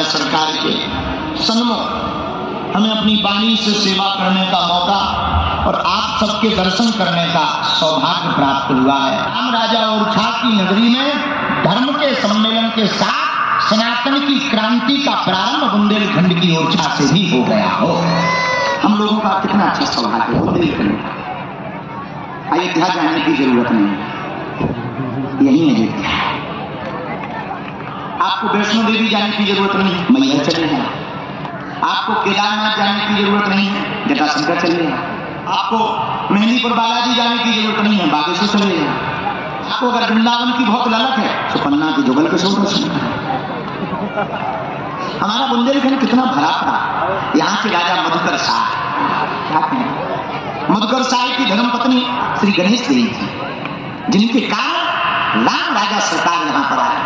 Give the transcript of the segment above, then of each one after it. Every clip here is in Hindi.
सरकार के सन्मुख हमें अपनी वाणी से सेवा करने का मौका और आप सबके दर्शन करने का सौभाग्य प्राप्त हुआ है। राम राजा ओरछा की नगरी में धर्म के सम्मेलन के साथ सनातन की क्रांति का प्रारंभ बुंदेलखंड की ओरछा से भी हो गया हो। हम लोगों का कितना अच्छा सौभाग्य है। बुंदेलखंड अयोध्या जाने की जरूरत नहीं, यही अयोध्या है। आपको वैष्णो देवी जाने की जरूरत नहीं, मैया चले हैं। आपको केदारनाथ जाने की जरूरत नहीं है, जटाशंकर चले हैं। आपको मेहंदीपुर बालाजी जाने की जरूरत नहीं है, बागेश्वर चले हैं। आपको अगर वृंदावन की बहुत ललक है तो पन्ना के जुगल के सोच हमारा बुंदेलखंड कितना भरा था। यहाँ के राजा मधुकर शाह, क्या कहें, मधुकर शाह की धर्मपत्नी श्री गणेश देवी थी, जिनके कारण राम राजा सरकार यहाँ पर आया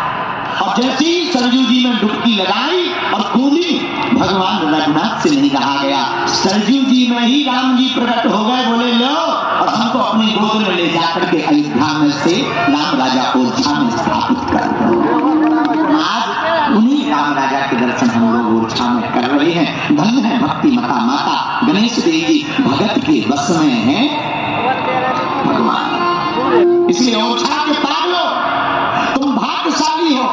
और जैसे ही सरजू जी में डुबकी लगाई और कूदी, भगवान रघुनाथ से नहीं कहा गया, सरजू जी में ही राम जी प्रकट हो गए। बोले लो और हमको अपनी गोद में ले जाकर के अयोध्या में से राम राजा ओरछा में स्थापित कर दो। आज उन्हीं राम राजा के दर्शन हम लोग ओरछा में कर रहे हैं। धन्य है भक्ति मता माता गणेश देवी जी, भगत के बस में है भगवान। इसलिए ओरछा के पागलो, तुम भाग्यशाली हो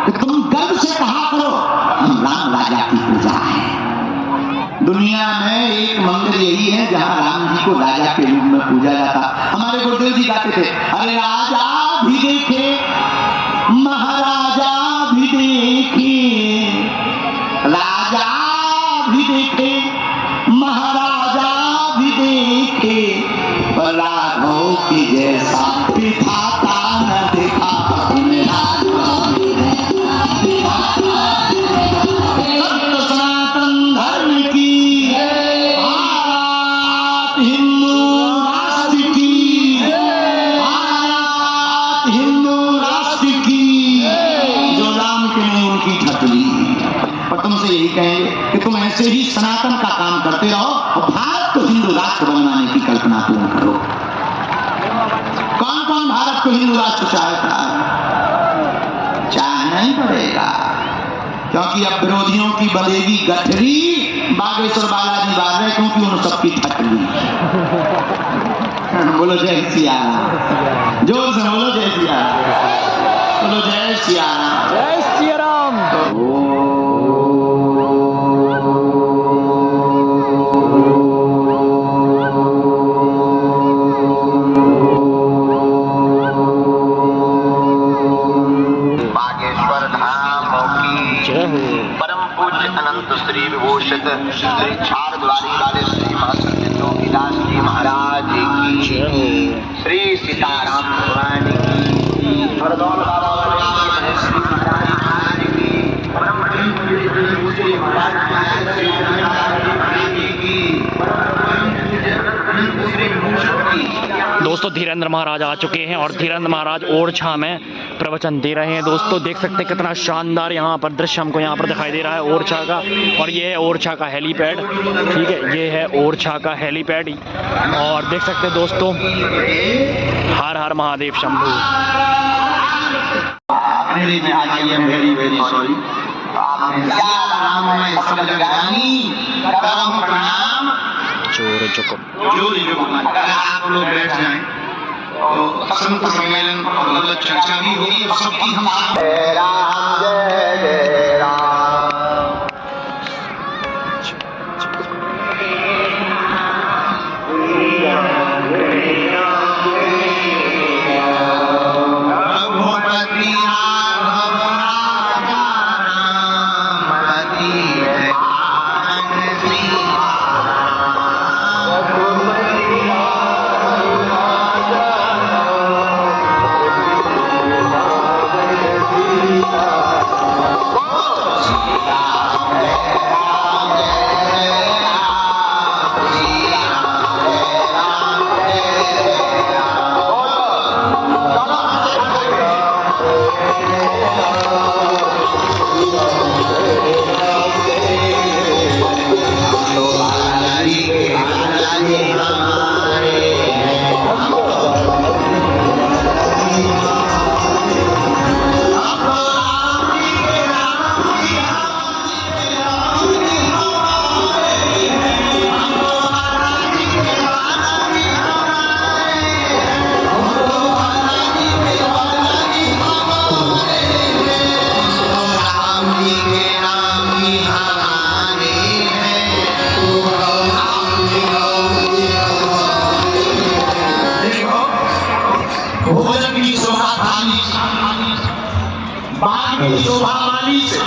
कि तुम गर्व से कहा करो हम राम राजा की प्रजा है। दुनिया में एक मंदिर यही है जहां राम जी को राजा के रूप में पूजा जाता। हमारे गुरुदेव जी गाते थे, अरे राजा भी देखे महाराजा भी देखे, राजा भी देखे महाराजा भी देखे, पर राघव की जैसा विधाता न देखा। सनातन धर्म की भारत हिंदू राष्ट्र की, भारत हिंदू राष्ट्र की, जो राम के नहीं उनकी ठटली। और तुमसे यही कहेंगे कि तुम ऐसे ही सनातन का काम करते रहो और भारत को हिंदू राष्ट्र बनवाने की कल्पना पूर्ण करो। कौन कौन भारत को हिंदू राष्ट्र चाहता है? चाहना ही पड़ेगा, क्योंकि अब विरोधियों की बनेगी गठरी। बागेश्वर बालाजी बाज रहे क्योंकि उन सबकी ठटली। बोलो जय सिया राम, जोर से बोलो जय सिया राम, बोलो जय सिया राम, जय सिया राम। परम पूज्य अनंत श्री विभूषित श्री झारद्वारी वाले श्री महर्षि जी महाराज की, श्री सीताराम भगवान की, हरदौल बाबा वाले श्री महाराज की, परम पूज्य महाराज दोस्तों धीरेन्द्र महाराज आ चुके हैं और धीरेन्द्र महाराज ओरछा में प्रवचन दे रहे हैं। दोस्तों देख सकते हैं कितना शानदार यहाँ पर दृश्य हमको यहाँ पर दिखाई दे रहा है ओरछा का। और ये है ओरछा का हेलीपैड, ठीक है, ये है ओरछा का हेलीपैड। और देख सकते हैं दोस्तों, हर हर Mahadev Shambhu. Very very sorry, चोर चुकुम। अगर आप लोग बैठ जाएं तो संत सम्मेलन और चर्चा भी होगी और सबकी हम राम जय जय राम। रघुपति राघव राजा राम रति Oh भोजन की शोभा थाली से, बाग की शोभा माली से,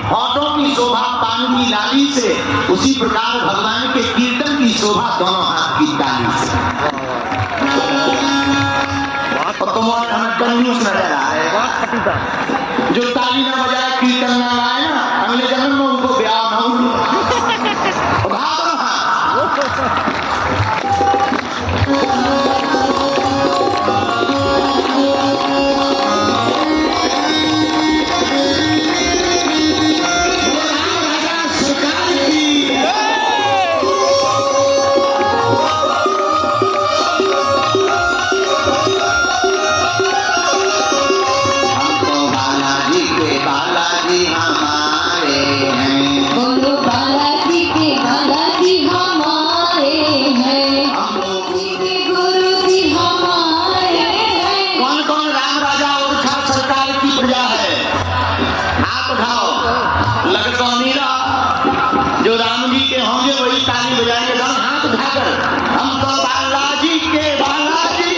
होठों की शोभा पान की लाली से, उसी प्रकार भगवान के कीर्तन की शोभा दोनों हाथ की ताली से। और तुम और हमें कंजूस नजर आ रहे हो, जो ताली ना बजाए कीर्तन ना गाए ना, अगले जन्म में उनको ब्याह ना हो। जो राम जी के होंगे वही ताली बजाएंगे, दोनों हाथ उठाकर हम तो बालाजी के बालाजी,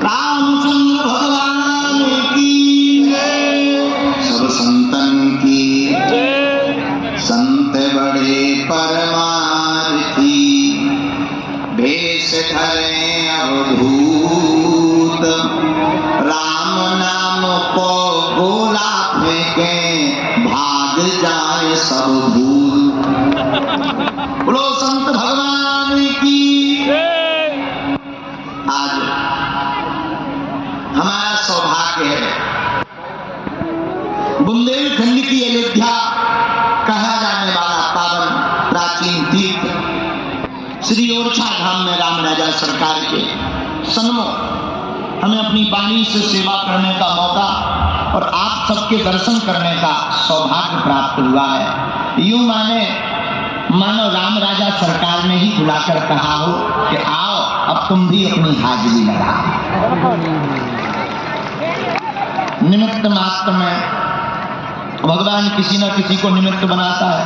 रामचंद्र भगवान की, सब संतन की, संत बड़े परमार्थी, भेष धरे अवधूत, राम नाम को गोला फेंके, भाग जाए सब भूल। बोलो संत भगवान की। आज हमारा सौभाग्य है, बुंदेलखंड की अयोध्या कहा जाने वाला पावन प्राचीन तीर्थ श्री ओरछा धाम में राम राजा सरकार के सन्मुख हमें अपनी वाणी से सेवा करने का मौका और आप सबके दर्शन करने का सौभाग्य प्राप्त हुआ है। यूं मानो राम राजा सरकार ने ही बुलाकर कहा हो कि आओ अब तुम भी अपनी हाजिरी लगाओ। निमित्त मात्र में भगवान किसी न किसी को निमित्त बनाता है।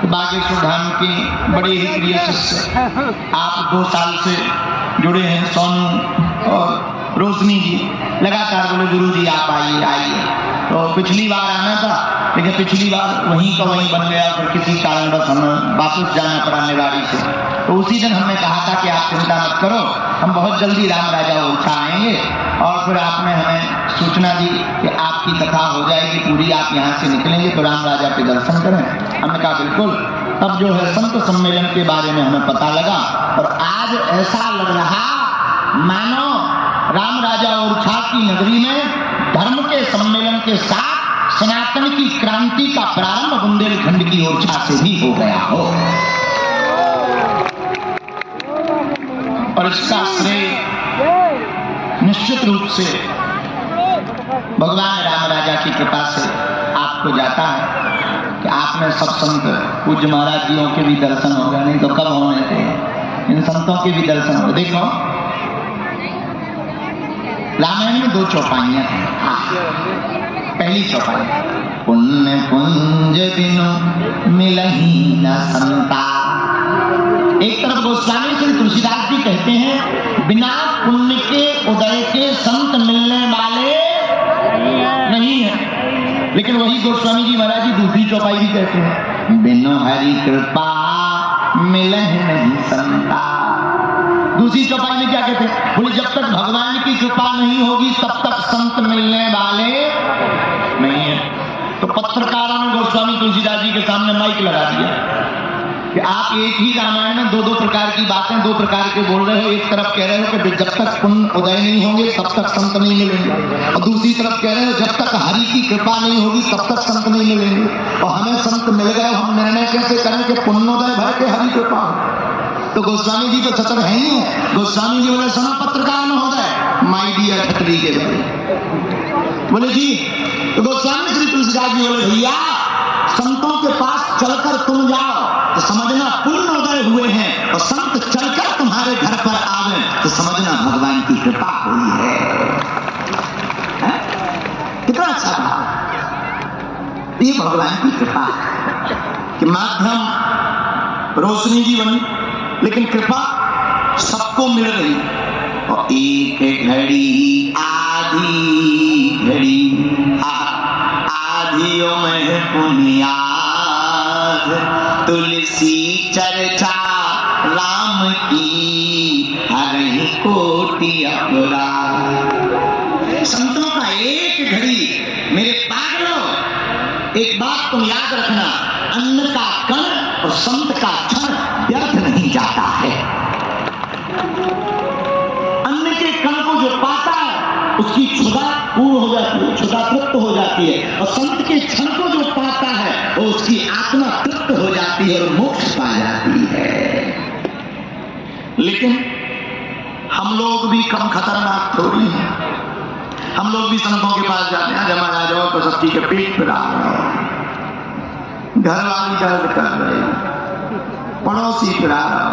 बागेश्वर धाम के बड़े ही प्रिय शिष्य आप 2 साल से जुड़े हैं, सोनू और रोशनी जी लगातार बोले गुरु जी आप आइए आइए। तो पिछली बार आना था, लेकिन पिछली बार वहीं का वहीं बन गया, फिर किसी कारणवश हमें वापस जाना पड़ा निवाड़ी से। तो उसी दिन हमने कहा था कि आप चिंता मत करो, हम बहुत जल्दी राम राजा ओरछा आएंगे। और फिर आपने हमें सूचना दी कि आपकी कथा हो जाएगी पूरी, आप यहाँ से निकलेंगे तो राम राजा के दर्शन करें। हमने कहा बिल्कुल। तब जो है संत सम्मेलन के बारे में हमें पता लगा और आज ऐसा लग रहा मानो राम राजा ओरछा की नगरी में धर्म के सम्मेलन के साथ सनातन की क्रांति का प्रारंभ बुंदेलखंड की ओरछा से भी हो गया हो। और इसका श्रेय निश्चित रूप से भगवान राम राजा की कृपा से आपको जाता है कि आपने सब संत पूज्य महाराज जियों के भी दर्शन हो गए, नहीं तो कब होने थे। इन संतों के भी दर्शन हो। देखो रामायण में 2 चौपाइयां हैं। पहली चौपाई पुण्य पुंज बिनु मिलहि न संता। एक तरफ गोस्वामी श्री तुलसीदास जी कहते हैं बिना पुण्य के उदय के संत मिलने वाले नहीं है, लेकिन वही गोस्वामी जी महाराज जी दूसरी चौपाई भी कहते हैं बिनु हरि कृपा मिलह नहीं संता। दूसरी चौपाई में क्या कहते हैं, बोले जब तक भगवान की कृपा नहीं होगी तब तक संत मिलने वाले नहीं है। तो पत्रकारों ने गोस्वामी तुलसीदास जी के सामने माइक लगा दिया कि आप एक ही रामायण में 2 प्रकार की बातें 2 प्रकार के बोल रहे हो। एक तरफ कह रहे हो कि जब तक पुण्य उदय नहीं होंगे तब तक संत नहीं मिलेंगे, और दूसरी तरफ कह रहे हो जब तक हरि की कृपा नहीं होगी तब तक संत नहीं मिलेंगे। और हमें संत मिल गए, हम निर्णय कैसे करें कि पुण्योदय भय के हरि कृपा हो। तो गोस्वामी जी तो छतर है ही है। गोस्वामी जी बोले सुनो पत्रकार महोदय, माय डियर खतरी के भाई बोले जी। तो गोस्वामी श्री तुलसीदास जी बोले भैया संतों के पास चलकर तुम जाओ तो समझना पुण्योदय हुए हैं, और संत चलकर तुम्हारे घर पर आवे तो समझना भगवान की कृपा हुई है। कितना अच्छा भाव, ये भगवान की कृपा कि माध्यम रोशनी जी बनी, लेकिन कृपा सबको मिल रही, और एक घड़ी आधी घड़ी आधियों में पुनियाद, तुलसी चर्चा राम की हरहि कोटि अपराध। संतों का एक घड़ी, मेरे पागलों एक बात तुम याद रखना, अन्न का कण और संत का क्षण व्यर्थ नहीं जाता है। अन्न के कण को जो पाता है उसकी क्षुधा पूर्ण हो जाती है, क्षुधा तृप्त हो जाती है, और संत के क्षण को जो पाता है वो उसकी आत्मा तृप्त हो जाती है और मोक्ष पा जाती है। लेकिन हम लोग भी कम खतरनाक थोड़ी हैं। हम लोग भी संतों के पास जाते हैं, जमा आ जाओ तो सब के पेट पर आ रहा, घर वाली दर्द कर रहे, पड़ोसी पर आ रहा।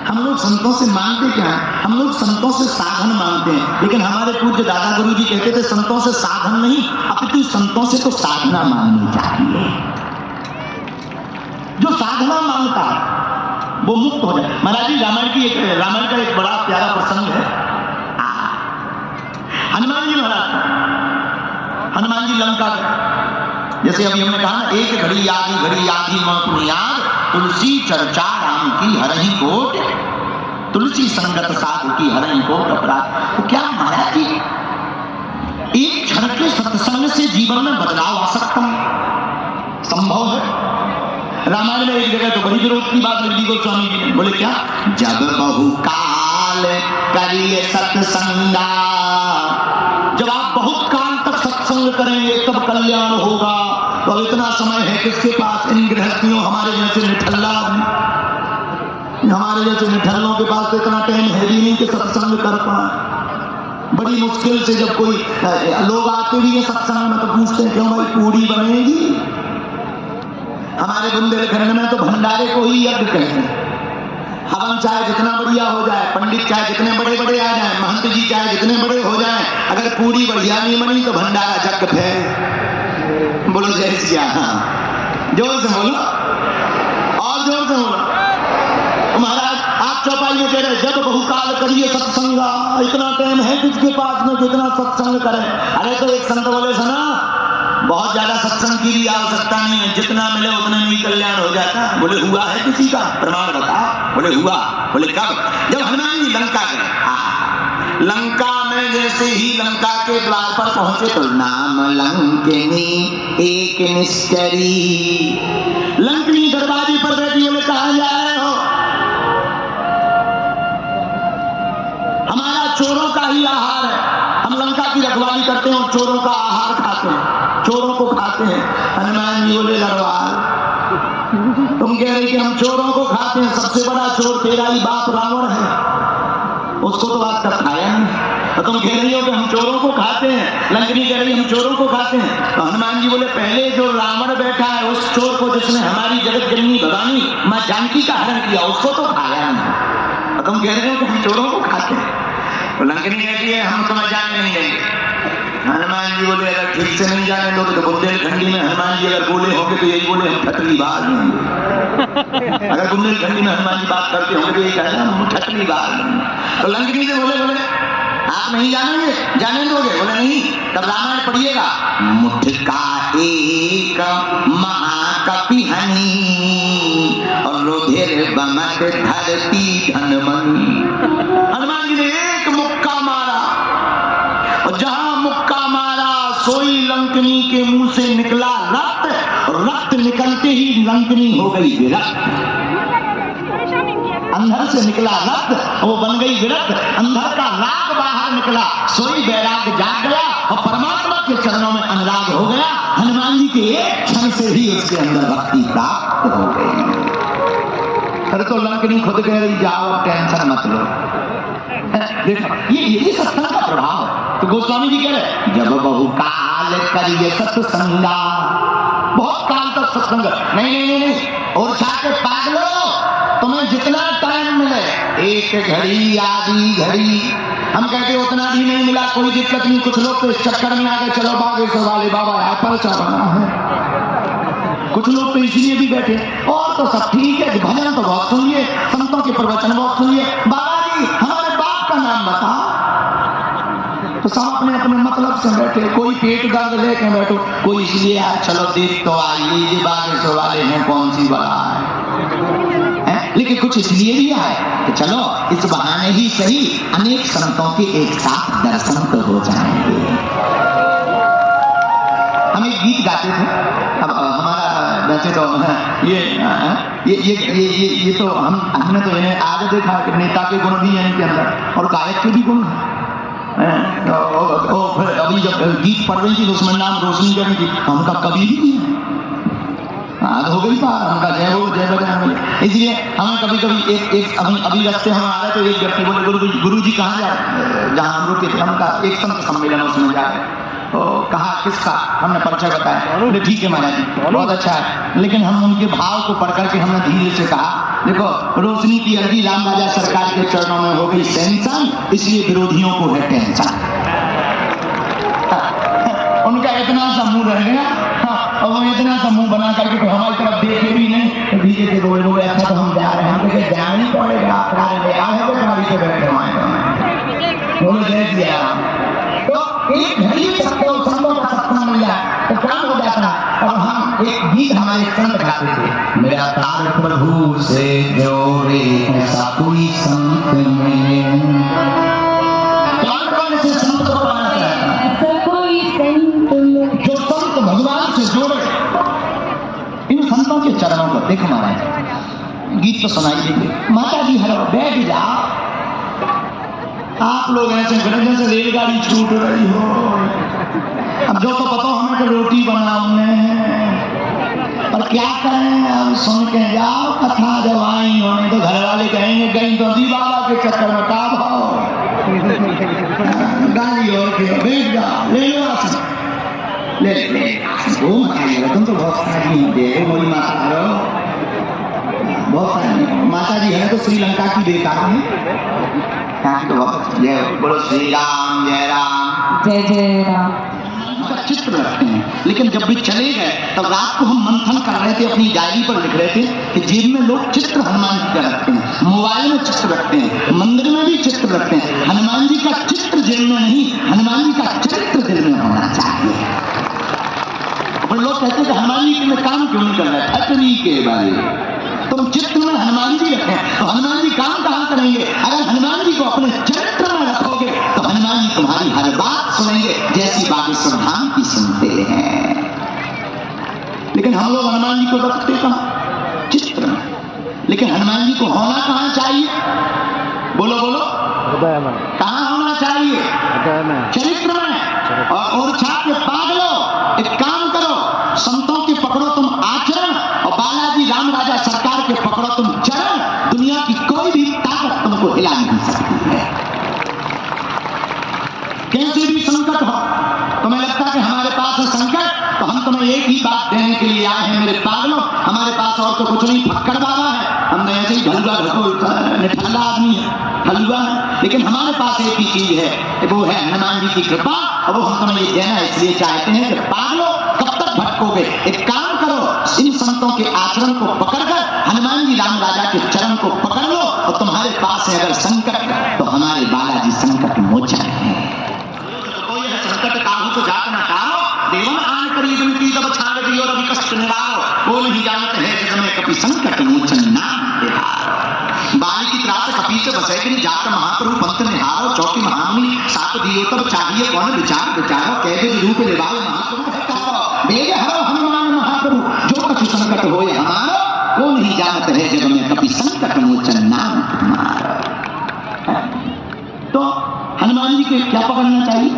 हम लोग संतों से मांगते क्या है? हम लोग संतों से साधन मांगते हैं, लेकिन हमारे पूज्य दादा गुरु जी कहते थे संतों से साधन नहीं, अपितु संतों से तो साधना मांगनी चाहिए। जो साधना मांगता है वो मुक्त हो जाए। महाराज जी रामायण का एक बड़ा प्यारा प्रसंग है। हनुमान जी महाराज, हनुमान जी लंका गए, जैसे अभी हमने कहा ना, एक घड़ी आधी मौत याद, तुलसी चर्चा राम की हरहि कोट, तुलसी संगत साधु की हरहि कोट अपराध। तो क्या महाराज जी एक क्षण के सत्संग से जीवन में बदलाव आ सकता है? संभव है। रामायण में एक जगह तो बड़ी विरोध की बात लिख दी गोस्वामी जी ने, बोले क्या? जब बहुकाल करिए सत्संगा, जब आप बहुत काल तक सत्संग करेंगे तब कल्याण होगा। तो इतना समय है किसके पास? इन गृहस्थियों हमारे जैसे निठल्लों के पास तो इतना टाइम है भी नहीं कि सत्संग कर पाए। बड़ी मुश्किल से जब कोई लोग आते भी है सत्संग में तो पूछते हैं क्यों भाई पूरी बनेगी? हमारे बुंदेलखंड में तो भंडारे को ही यज्ञ कहते हैं। हवन चाहे जितना बढ़िया हो जाए, पंडित चाहे जितने बड़े बड़े आ जाए, महंत जी चाहे जितने बड़े हो जाए, अगर पूरी बढ़िया नहीं बनी तो भंडारा जग है। बोलो जय श्री राम, जोर से बोलो और जोर से बोलो। महाराज आप चौपाई में कह रहे जब बहुकाल करिए सत्संगा, इतना टाइम है किसके पास में कितना सत्संग करे? अरे तो एक संत बोले सुना, बहुत ज्यादा सत्संग की भी आवश्यकता नहीं है, जितना मिले उतने में कल्याण हो जाता है। बोले हुआ है किसी का प्रमाण बता? बोले हुआ। बोले कब? जब हनुमान जी लंका गए। लंका में जैसे ही लंका के द्वार पर पहुंचे तो नाम लंकिनी एक निश्चरी, लंकिनी दरवाजे पर बैठी, बोले कहां जा रहे हो? हमारा चोरों का ही आहार है, हम लंका की रखवाली करते हैं और चोरों का आहार खाते हैं, चोरों को खाते हैं। हनुमान जी बोले गढ़वाल, तुम कह रहे कि हम चोरों को खाते हैं, सबसे बड़ा चोर तेरा ही बाप रावण है, उसको तो आज तक खाया नहीं। और तुम कह रही हो कि हम चोरों को खाते हैं, लंकनी कह रही हम चोरों को खाते हैं। तो हनुमान जी बोले पहले जो रावण बैठा है उस चोर को जिसने हमारी जगत जननी भवानी मां जानकी का हरण किया, उसको तो खाया नहीं। और तुम कह रहे हो कि हम चोरों को खाते हैं। तो लंकनी कहती है हम तुम्हें जानने नहीं देंगे। हनुमान जी बोले अगर ठीक से नहीं जाने लोगे तो बुंदेलखंडी में हनुमान जी अगर बोले होंगे तो यही बोले हम ठटली बाल लेंगे। अगर बुंदेलखंडी में हनुमान जी बात करते होंगे तो यही कहना हम ठटली बाल लेंगे। तो लंकनी से बोले आप नहीं जानेंगे, जाने दोगे? बोले नहीं। तब रामायण पढ़िएगा। मुठ का एक महाकपि हनी और रुधिर बमत धरती धनमनी। हनुमान जी ने एक मुक्का मारा और जहां मुक्का मारा सोई लंकनी के मुंह से निकला रक्त, और रक्त निकलते ही लंकनी हो गई विरक्त। अंधर से निकला रक्त, वो बन गई विरक्त। अंधर का राग बाहर निकला, सोई बैराग जाग गया और परमात्मा के चरणों में अनुराग हो गया। हनुमान जी के एक क्षण से ही उसके अंदर भक्ति प्राप्त हो गई। फिर तो लंकनी खुद कह रही जाओ टेंशन मत लो। देखो ये सत्संग का प्रभाव है। तो गोस्वामी जी कह रहे जब बहुकाल करिए सत्संगा, बहुत काल तक सत्संग नहीं और छाके पागलो, तुम्हें जितना टाइम मिले, एक घड़ी आधी घड़ी, हम कहते उतना भी नहीं मिला कोई दिक्कत नहीं। कुछ लोग तो इस चक्कर में आ गए चलो बागेश्वर वाले बाबा एप्पल चढ़ाना है, कुछ लोग तो इसलिए भी बैठे। और तो सब ठीक है, भजन तो बहुत सुनिए, संतों के प्रवचन बहुत सुनिए, बाबा भाई हमारे बाप का नाम बता। तो सब अपने अपने मतलब से बैठे, कोई पेट दर्द लेके बैठो, कोई इसलिए आए चलो देख तो आइए ये बागेश्वर वाले हैं कौन सी बड़ा है, लेकिन कुछ इसलिए भी आए कि चलो इस बहाने ही सही अनेक संतों के एक साथ दर्शन तो हो जाएंगे। हम एक गीत गाते थे, अब हमारा वैसे तो ये तो हमने तो इन्हें आगे देखा कि नेता के गुण भी हैं इनके अंदर और गायक के भी गुण हैं। अभी जब गीत पढ़ रही थी तो उसमें नाम रोशनी करनी थी, हमका कभी भी नहीं आज हो गई पार, हमका जय हो जय बजरंग। इसलिए हमें कभी कभी एक अभी रास्ते हम आ रहे तो एक व्यक्ति बोले गुरु जी कहाँ जा रहे, जहाँ हम रुके थे हमका एक संत सम्मेलन उसमें जा रहे। तो कहा किसका, हमने परिचय बताया, बोले ठीक है महाराज जी बहुत अच्छा है, लेकिन हम उनके भाव को पढ़ करके हमने धीरे से कहा देखो रोशनी की अर्जी राम राजा सरकार के चरणों में हो गई सेंसन, इसलिए विरोधियों को है टेंशन। उनका इतना सा मुंह रह गया और वो इतना सा मुंह बना करके तो हमारी तरफ देखे भी नहीं, तो धीरे से बोले अच्छा तो हम जा रहे हैं, हम कहे जाना ही पड़ेगा, गाड़ी से बैठे बोले जय दिया। तो एक घड़ी सबको संतों का सत्संग मिल जाए तो काम हो जाता है। और हम एक गीत हमारे संत गाते थे, मेरा तार प्रभु से जोड़े ऐसा कोई संत में, कौन से संत को पाना चाहता है, ऐसा कोई संत जो संत भगवान से जोड़े। इन संतों के चरणों को देखो महाराज, गीत तो सुनाई देंगे, माता जी हरो बैठ जाओ, आप लोग ऐसे खड़े जैसे रेलगाड़ी छूट रही हो। अब जो तो पता हमें कि रोटी बनाने पर क्या करें, अब सुन के जाओ कथा जब आई होने तो घर वाले कहेंगे कहीं तो दी बाबा के चक्कर में का भाव गाली और के बैठ जाओ, ले लो ले ले वो मत तुम तो बहुत सारी दे बोली माता करो, बहुत सारी माता जी है तो श्रीलंका की बेकार है। जय बोलो श्री राम जय राम जय जय राम। उनका चित्र रखते हैं, लेकिन जब भी चले गए तब रात को हम मंथन कर रहे थे, अपनी डायरी पर लिख रहे थे कि जेब में लोग चित्र हनुमान जी का रखते हैं, मोबाइल में चित्र रखते हैं, मंदिर में भी चित्र रखते हैं। हनुमान जी का चित्र जेब में नहीं, हनुमान जी का चरित्र दिल में होना चाहिए। और लोग कहते हैं कि हनुमान जी के लिए काम क्यों नहीं कर रहे, फैक्ट्री के बारे तुम चित्र में हनुमान जी रखें तो हनुमान जी काम कहां करेंगे। अगर हनुमान जी को अपने चरित्र में रखोगे तो हनुमान जी तुम्हारी हर बात सुनेंगे, जैसी बागेश्वर धाम की सुनते हैं। लेकिन हम लोग हनुमान जी को रखते कहां, चित्र में। लेकिन हनुमान जी को होना कहां चाहिए, बोलो बोलो कहां होना चाहिए, चरित्र में। और छाप के पागलो एक काम करो, संतों के पकड़ो तुम आचरण और बालाजी राम राजा सरकार के पकड़ो तुम चरण, दुनिया की कोई भी ताकत तुमको हिला नहीं सकती है। कैसे भी संकट हो, तुम्हें लगता है कि हमारे पास है संकट तो हम तुम्हें एक ही बात देने के लिए आए हैं मेरे पागलों, हमारे पास और तो कुछ नहीं, फक्कड़ बाबा है, हमने ऐसे ही ढलुआ निठल्ला आदमी है, हलवा है, लेकिन हमारे पास एक ही चीज है, वो है हनुमान जी की कृपा। और वो हम तुम्हें ये देना इसलिए चाहते हैं कि पागलों कब तक भटकोगे, एक काम करो, इन संतों के आचरण को पकड़कर हनुमान जी राम राजा के चरण को पकड़ लो और तुम्हारे पास है अगर संकट तो हमारे बालाजी संकट मोचन है। कोई है संकट काहू तो जात न टारो, देवन आन करी विनती तब छाड़ दियो रवि कष्ट निवारो, वो नहीं जानते हैं जग में कभी संकट मोचन नाम बिहारो। बाली की त्रास कपी से बसैकनी जात महाप्रभु पंथ निहारो, चौकी महामुनि सात दियो तब चाहिए कौन विचार विचारो, कैसे रूप निभाओ महाप्रभु है कहो, बेग हरो हनुमान महाप्रभु जो कछु संकट होए हमारो, वो नहीं जानते हैं जग में कभी संकट मोचन नाम तुम्हारा। तो हनुमान जी के क्या पकड़ना चाहिए,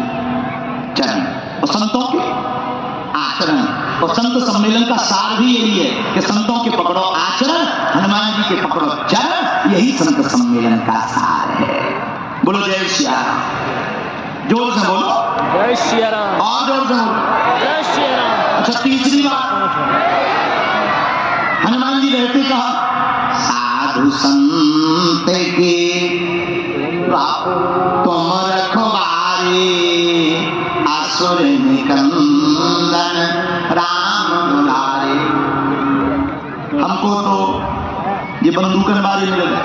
चरण और संतों के आचरण। और संत सम्मेलन का सार भी यही है कि संतों के पकड़ो आचरण, हनुमान जी के पकड़ो चरण, यही संत सम्मेलन का सार है। बोलो जय श्री राम, जोर से बोलो जय श्री राम, और जोर से बोलो जय श्री राम। अच्छा तीसरी बात, हनुमान जी रहते कहा, साधु संत के तुम रखवारे, असुर निकंदन राम दुलारे। हमको तो ये बंदूकन बारे में लगा,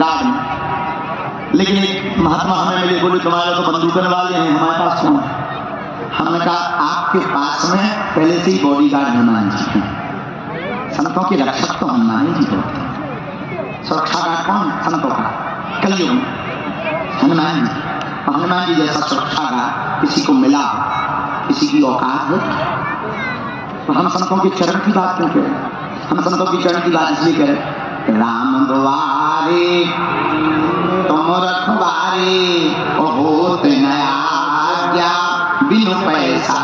गार्ड में। लेकिन एक महात्मा हमें मिले, बोले तुम्हारे तो बंदूकन वाले हैं, हमारे पास कौन है? हमने कहा आपके पास में पहले से ही बॉडीगार्ड हनुमान जी हैं। संतों के रक्षक तो हनुमान जी होते हैं। सुरक्षा गार्ड कौन? संतों का कलयुग में हनुमान जी। हनुमान जी जैसा सुरक्षा गार्ड किसी को मिला, किसी की औकात है? तो हम संतों के चरण की बात क्यों करें? हम संतों की चरण की बात इसलिए करें, राम द्वारे तुम रखवारे होते न आज्ञा बिनु पैसा।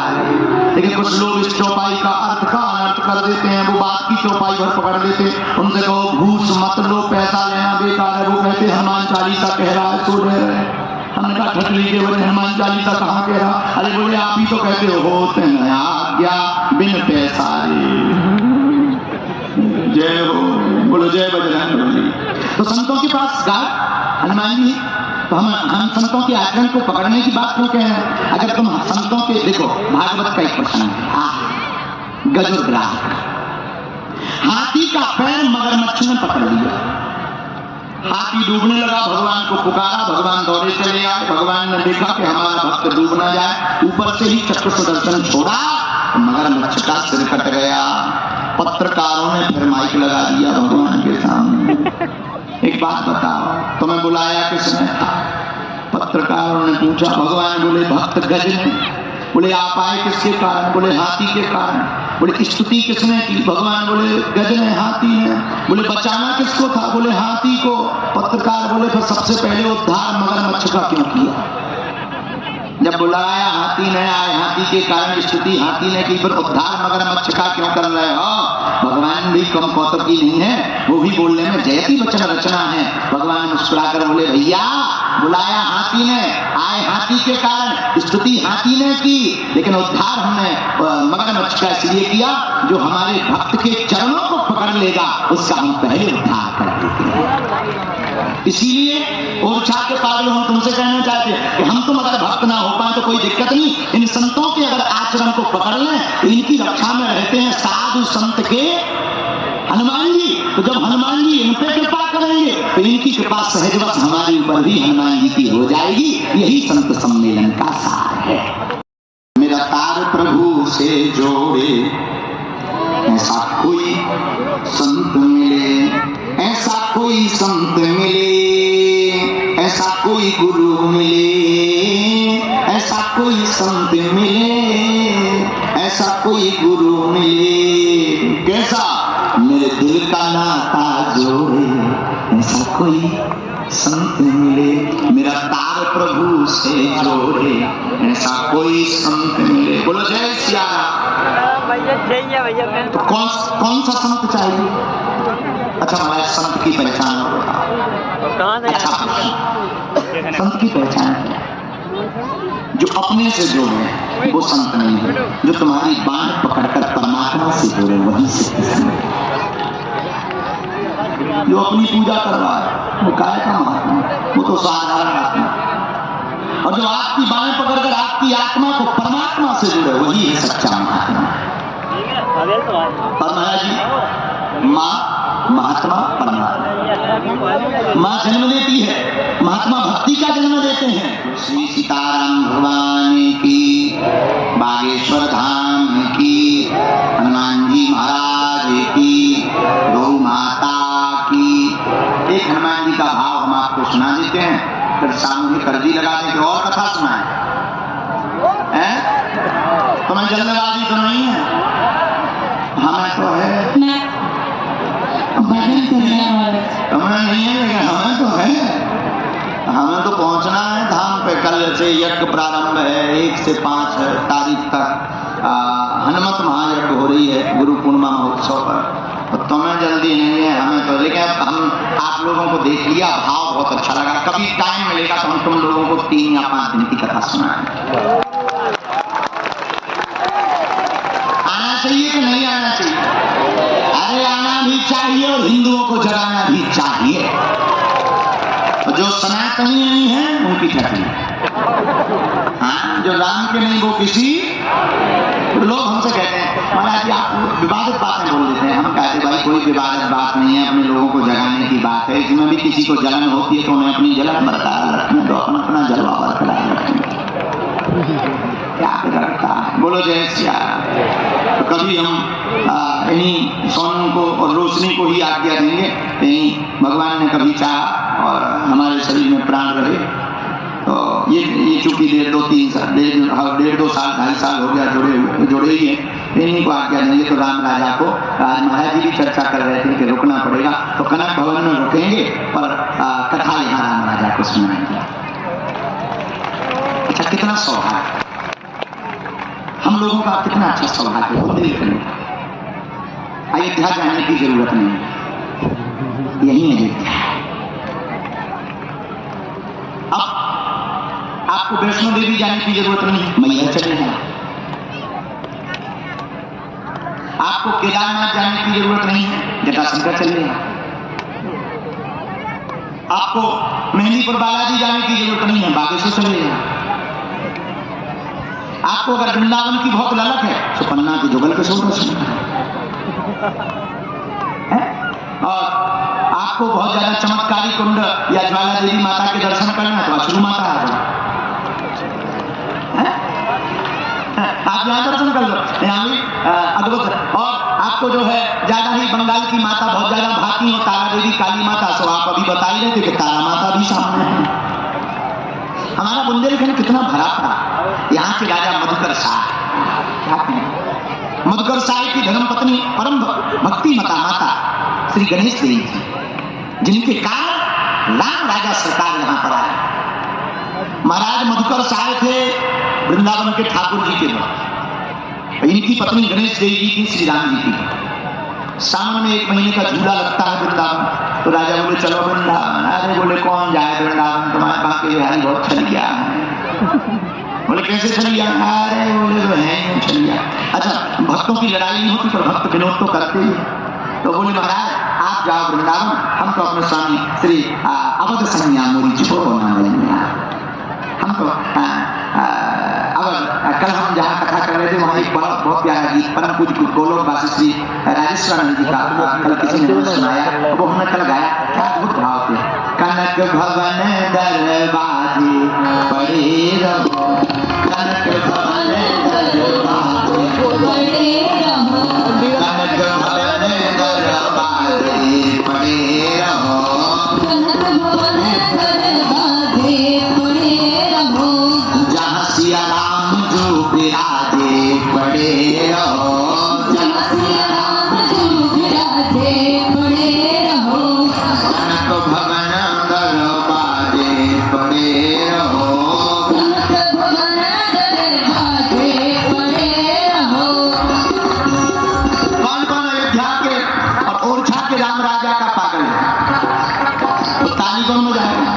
लेकिन कुछ लोग इस चौपाई का अर्थ का अनर्थ कर देते हैं, वो बात की चौपाई भर पकड़ लेते हैं। उनसे कहो घूस मत लो, पैसा लेना बेकार है। वो कहते हनुमान चालीसा कह रहा है, सो रहे हैं। हमने कहा ठटली के बोले हनुमान चालीसा कहाँ कह रहा? अरे बोले आप ही तो कहते हो होते न आज्ञा बिन पैसा। जय हो, बोलो जय बजरंगबली। तो संतों के पास गार्ड हनुमान जी। तो हम संतों के आचरण को पकड़ने की बात क्यों कह रहे हैं? अगर तुम संतों के देखो, भागवत का एक प्रश्न है, गजोग्राह, हाथी का पैर मगरमच्छ ने पकड़ लिया। हाथी डूबने लगा, भगवान को पुकारा, भगवान दौड़े चले आए। भगवान ने देखा कि हमारा भक्त डूब ना जाए, ऊपर से ही चक्र सुदर्शन छोड़ा, मगरमच्छ का सिर कट गया। पत्रकारों ने फिर माइक लगा दिया भगवान के सामने, एक बात बताओ तुम्हें बुलाया किसने था? पत्रकारों ने पूछा। भगवान बोले भक्त गज ने। बोले आप आए किसके कारण? बोले हाथी के कारण। बोले स्तुति किसने की? भगवान बोले गज ने, हाथी ने। बोले बचाना किसको था? बोले हाथी को। पत्रकार बोले फिर सबसे पहले उद्धार मगरमच्छ का क्यों किया? जब बुलाया हाथी ने आए, हाथी के कारण स्तुति हाथी ने की, फिर उद्धार मगरमच्छ का क्यों कर रहे हो? भगवान भी कम कौतुकी नहीं है, वो भी बोलने में जयती वचन रचना है। भगवान मुस्कुराकर बोले भैया बुलाया हाथी ने, आए हाथी के कारण, स्तुति हाथी ने की, लेकिन उद्धार हमने मगरमच्छ का इसलिए किया जो हमारे भक्त के चरणों को पकड़ लेगा, उसका हम पहले उद्धार कर देते हैं। इसीलिए ओरछा के पागल हम तुमसे कहना चाहते हैं कि हम तुम अगर भक्त ना हो पाए तो कोई दिक्कत नहीं, इन संतों के अगर आचरण को पकड़ लें तो इनकी रक्षा में रहते हैं साधु संत के हनुमान जी। तो जब हनुमान जी इन पे कृपा करेंगे तो इनकी कृपा सहजवश हमारे ऊपर भी हनुमान जी की हो जाएगी। यही संत सम्मेलन का सार है। मेरा तार प्रभु से जोड़े, ऐसा कोई संत मिले, ऐसा कोई संत मिले, ऐसा कोई गुरु मिले, ऐसा कोई संत मिले, ऐसा कोई गुरु मिले। कैसा? मेरे दिल का नाता जोड़े, ऐसा कोई संत मिले। मेरा तार प्रभु से जोड़े, ऐसा कोई संत मिले। बोलो जय सिया राम। भैया तो कौन सा संत चाहिए? अच्छा हमारे संत की पहचान हो। अच्छा संत की पहचान है जो अपने से जोड़े, वो संत नहीं है। जो तुम्हारी बात पकड़कर परमात्मा से जोड़े, वही सिद्ध संत है। जो अपनी पूजा कर रहा है वो काय का महात्मा, वो तो साधारण आत्मा। और जो आपकी बाएं पकड़कर आपकी आत्मा को परमात्मा से जुड़े, वही है सच्चा महात्मा। और महाराज जी, माँ महात्मा परमात्मा, माँ जन्म देती है, महात्मा भक्ति का जन्म देते हैं। श्री सीताराम भगवान की, बागेश्वर धाम की, हनुमान जी महाराज की, गौ माता की। एक हनुमान जी का भाव हम आपको सुना देते हैं, फिर सामूहिक अर्जी लगा देंगे और कथा सुनाए। तुम्हें जल्दबाजी तो नहीं है? हमें तो है, हमें नहीं है लेकिन हमें तो है। हमें तो पहुंचना है धाम पे। कल से यज्ञ प्रारंभ है, 1 से 5 तारीख तक हनुमत महायज्ञ हो रही है गुरु पूर्णिमा महोत्सव पर। तो तुम्हें जल्दी नहीं है, हमें तो। लेकिन हम आप लोगों को देख लिया, भाव बहुत अच्छा लगा। कभी टाइम मिलेगा तो हम तुम लोगों को 3 या 5 दिन की कथा सुनाएंगे। आना चाहिए कि नहीं आना चाहिए? अरे आना भी चाहिए और हिंदुओं को जगाना भी चाहिए। जो सनातनी नहीं है उनकी छठी, हाँ जो राम के नहीं वो किसी लोग हमसे कहते हैं महाराज जी आप विवादित बातें बोल देते हैं। हम कहते भाई कोई विवादित बात नहीं है, अपने लोगों को जगाने की बात है। इसमें भी किसी को जलन होती है तो उन्हें अपनी जलन बरकरार रखने दो, अपना जलवा बरकरार रखने क्या करता है। बोलो जय श्री राम। तो कभी हम इन्हीं सोनू को और रोशनी को ही आज्ञा देंगे, यही भगवान ने कभी चाहा और हमारे शरीर में प्राण रहे। तो ये चूंकि 1.5 साल 2 साल 2.5 साल हो गया जुड़े ही हैं, इन्हीं को आज्ञा देंगे। तो राम राजा को आज महाराज जी भी चर्चा कर रहे थे कि रुकना पड़ेगा, तो कनक भवन में रुकेंगे पर कथा यहाँ राम राजा को सुनाएंगे। अच्छा कितना सौभाग्य, हम लोगों का कितना अच्छा सौभाग्य हो। अयोध्या जाने की जरूरत नहीं, यही अयोध्या है। अब आपको वैष्णो देवी जाने की जरूरत नहीं, मैया चले हैं। आपको केदारनाथ जाने की जरूरत नहीं है, जटाशंकर चले हैं। आपको मेहंदीपुर बालाजी जाने की जरूरत नहीं है, बागेश्वर चले हैं। आपको अगर वृंदावन की बहुत ललक है तो पन्ना के जुगल के दर्शन है। और आपको बहुत ज्यादा चमत्कारी कुंड या ज्वाला देवी माता के दर्शन करना है तो अश्रु माता है, आप यहाँ दर्शन कर लो, यहाँ भी अद्भुत। और आपको जो है ज्यादा ही बंगाल की माता बहुत ज्यादा भाती हो, तारा देवी काली माता, सो आप अभी बता ही रहे थे कि तारा माता भी सामने है। हमारा बुंदेलखंड कितना भरा था। यहाँ के राजा मधुकर शाह, क्या कहें, मधुकर शाह की धर्मपत्नी परम भक्ति माता श्री गणेश देवी जी, जिनके कारण राम राजा सरकार यहाँ पर आए। महाराज मधुकर शाह थे वृंदावन के ठाकुर जी के भक्त, इनकी पत्नी गणेश देवी जी की श्री राम जी की। सावन में 1 महीने का झूला लगता है वृंदावन, तो राजा बोले चलो वृंदावन। अरे बोले कौन जाए वृंदावन, तुम्हारे वहां के बिहारी बहुत चल गया है। बोले कैसे चल गया? अरे बोले तो है चल गया। अच्छा भक्तों की लड़ाई नहीं होती पर भक्त विनोद तो करते ही। तो बोले महाराज आप जाओ वृंदावन, हम तो अपने स्वामी श्री अवध संज्ञा मोरी छोड़ो ना लेंगे। हम तो कल हम जहाँ कथा कर रहे थे वहाँ एक बहुत प्यारा गीत परम पूज्य गोलोक वासी श्री राजेश्वरानंद जी का कल किसी ने सुनाया, वो हमने कल गाया। क्या अद्भुत भाव थे। कनक भवन दरबाजे पड़े रहो, कनक भवन दरबाजे पड़े रहो, कनक भवन दरबाजे पड़े रहो, कनक भवन दरबाजे पड़े रहो, जहाँ सिया राम जो विराजे पड़े रहो, जहाँ सिया राम जो विराजे पड़े रहो, कनक भवन दरबाजे पड़े रहो, कनक भवन दरबाजे पड़े रहो। कौन कौन अयोध्या के और ओरछा के राम राजा का पागल है? तो ताली कौन बजाएगा?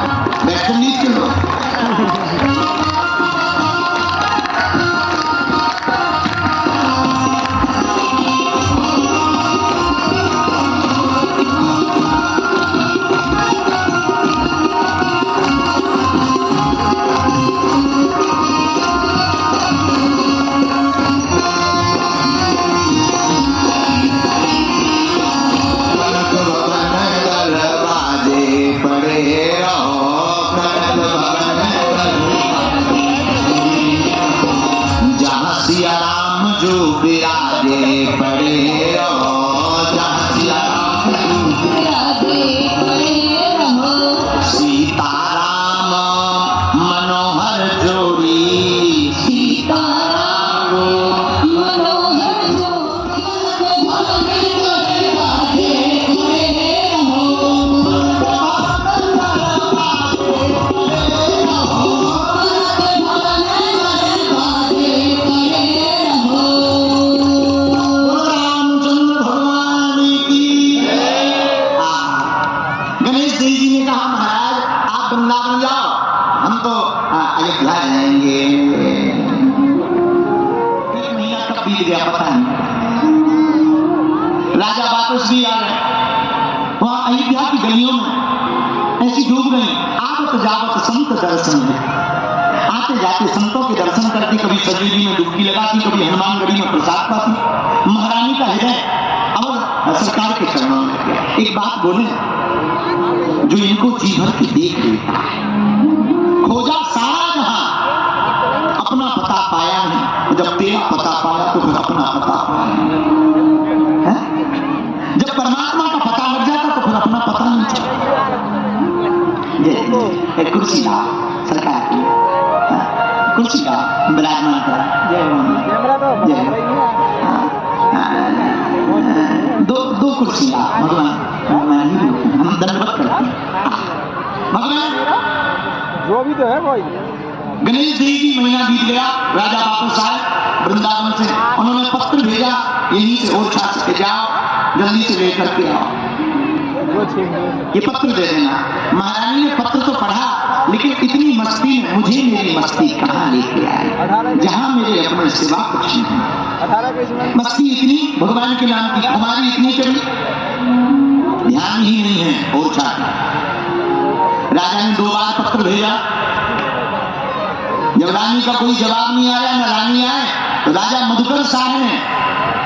वेस्ट इंडीज के लोग। आते जाते संतों के दर्शन करती, कभी सरयू जी में डुबकी लगाती, कभी हनुमानगढ़ी में प्रसाद पाती। महारानी का हृदय और सरकार के चरणों में गया। एक बात बोले, जो इनको जी भर के देख लेता है, खोजा सारा जहां, अपना पता पाया नहीं। जब तेरा पता पाया तो फिर अपना पता पाया। जब परमात्मा का पता लग जाता तो फिर अपना पता नहीं चलता। एक कुर्सी ला सरकार की, कुर्सी का विराजमान करा। जय दो कुर्सी ला भगवान, हम दंडवत करते हैं भगवान। जो भी तो है भाई। गणेश देवी जी महीना बीत गया, राजा वापस आए वृंदावन से। उन्होंने पत्र भेजा यहीं से ओरछा से, जाओ जल्दी से लेकर के आओ, ये पत्र दे देना। महारानी ने पत्र तो पढ़ा, लेकिन इतनी मस्ती में मुझे मेरी मस्ती कहाँ लेके आए, जहाँ मेरे अपने सिवा कुछ नहीं। मस्ती इतनी भगवान के नाम की, हमारी इतनी चली, ध्यान ही नहीं है ओरछा का। राजा ने 2 बार पत्र भेजा, जब रानी का कोई जवाब नहीं आया, न रानी आए, तो राजा मधुकर शाह ने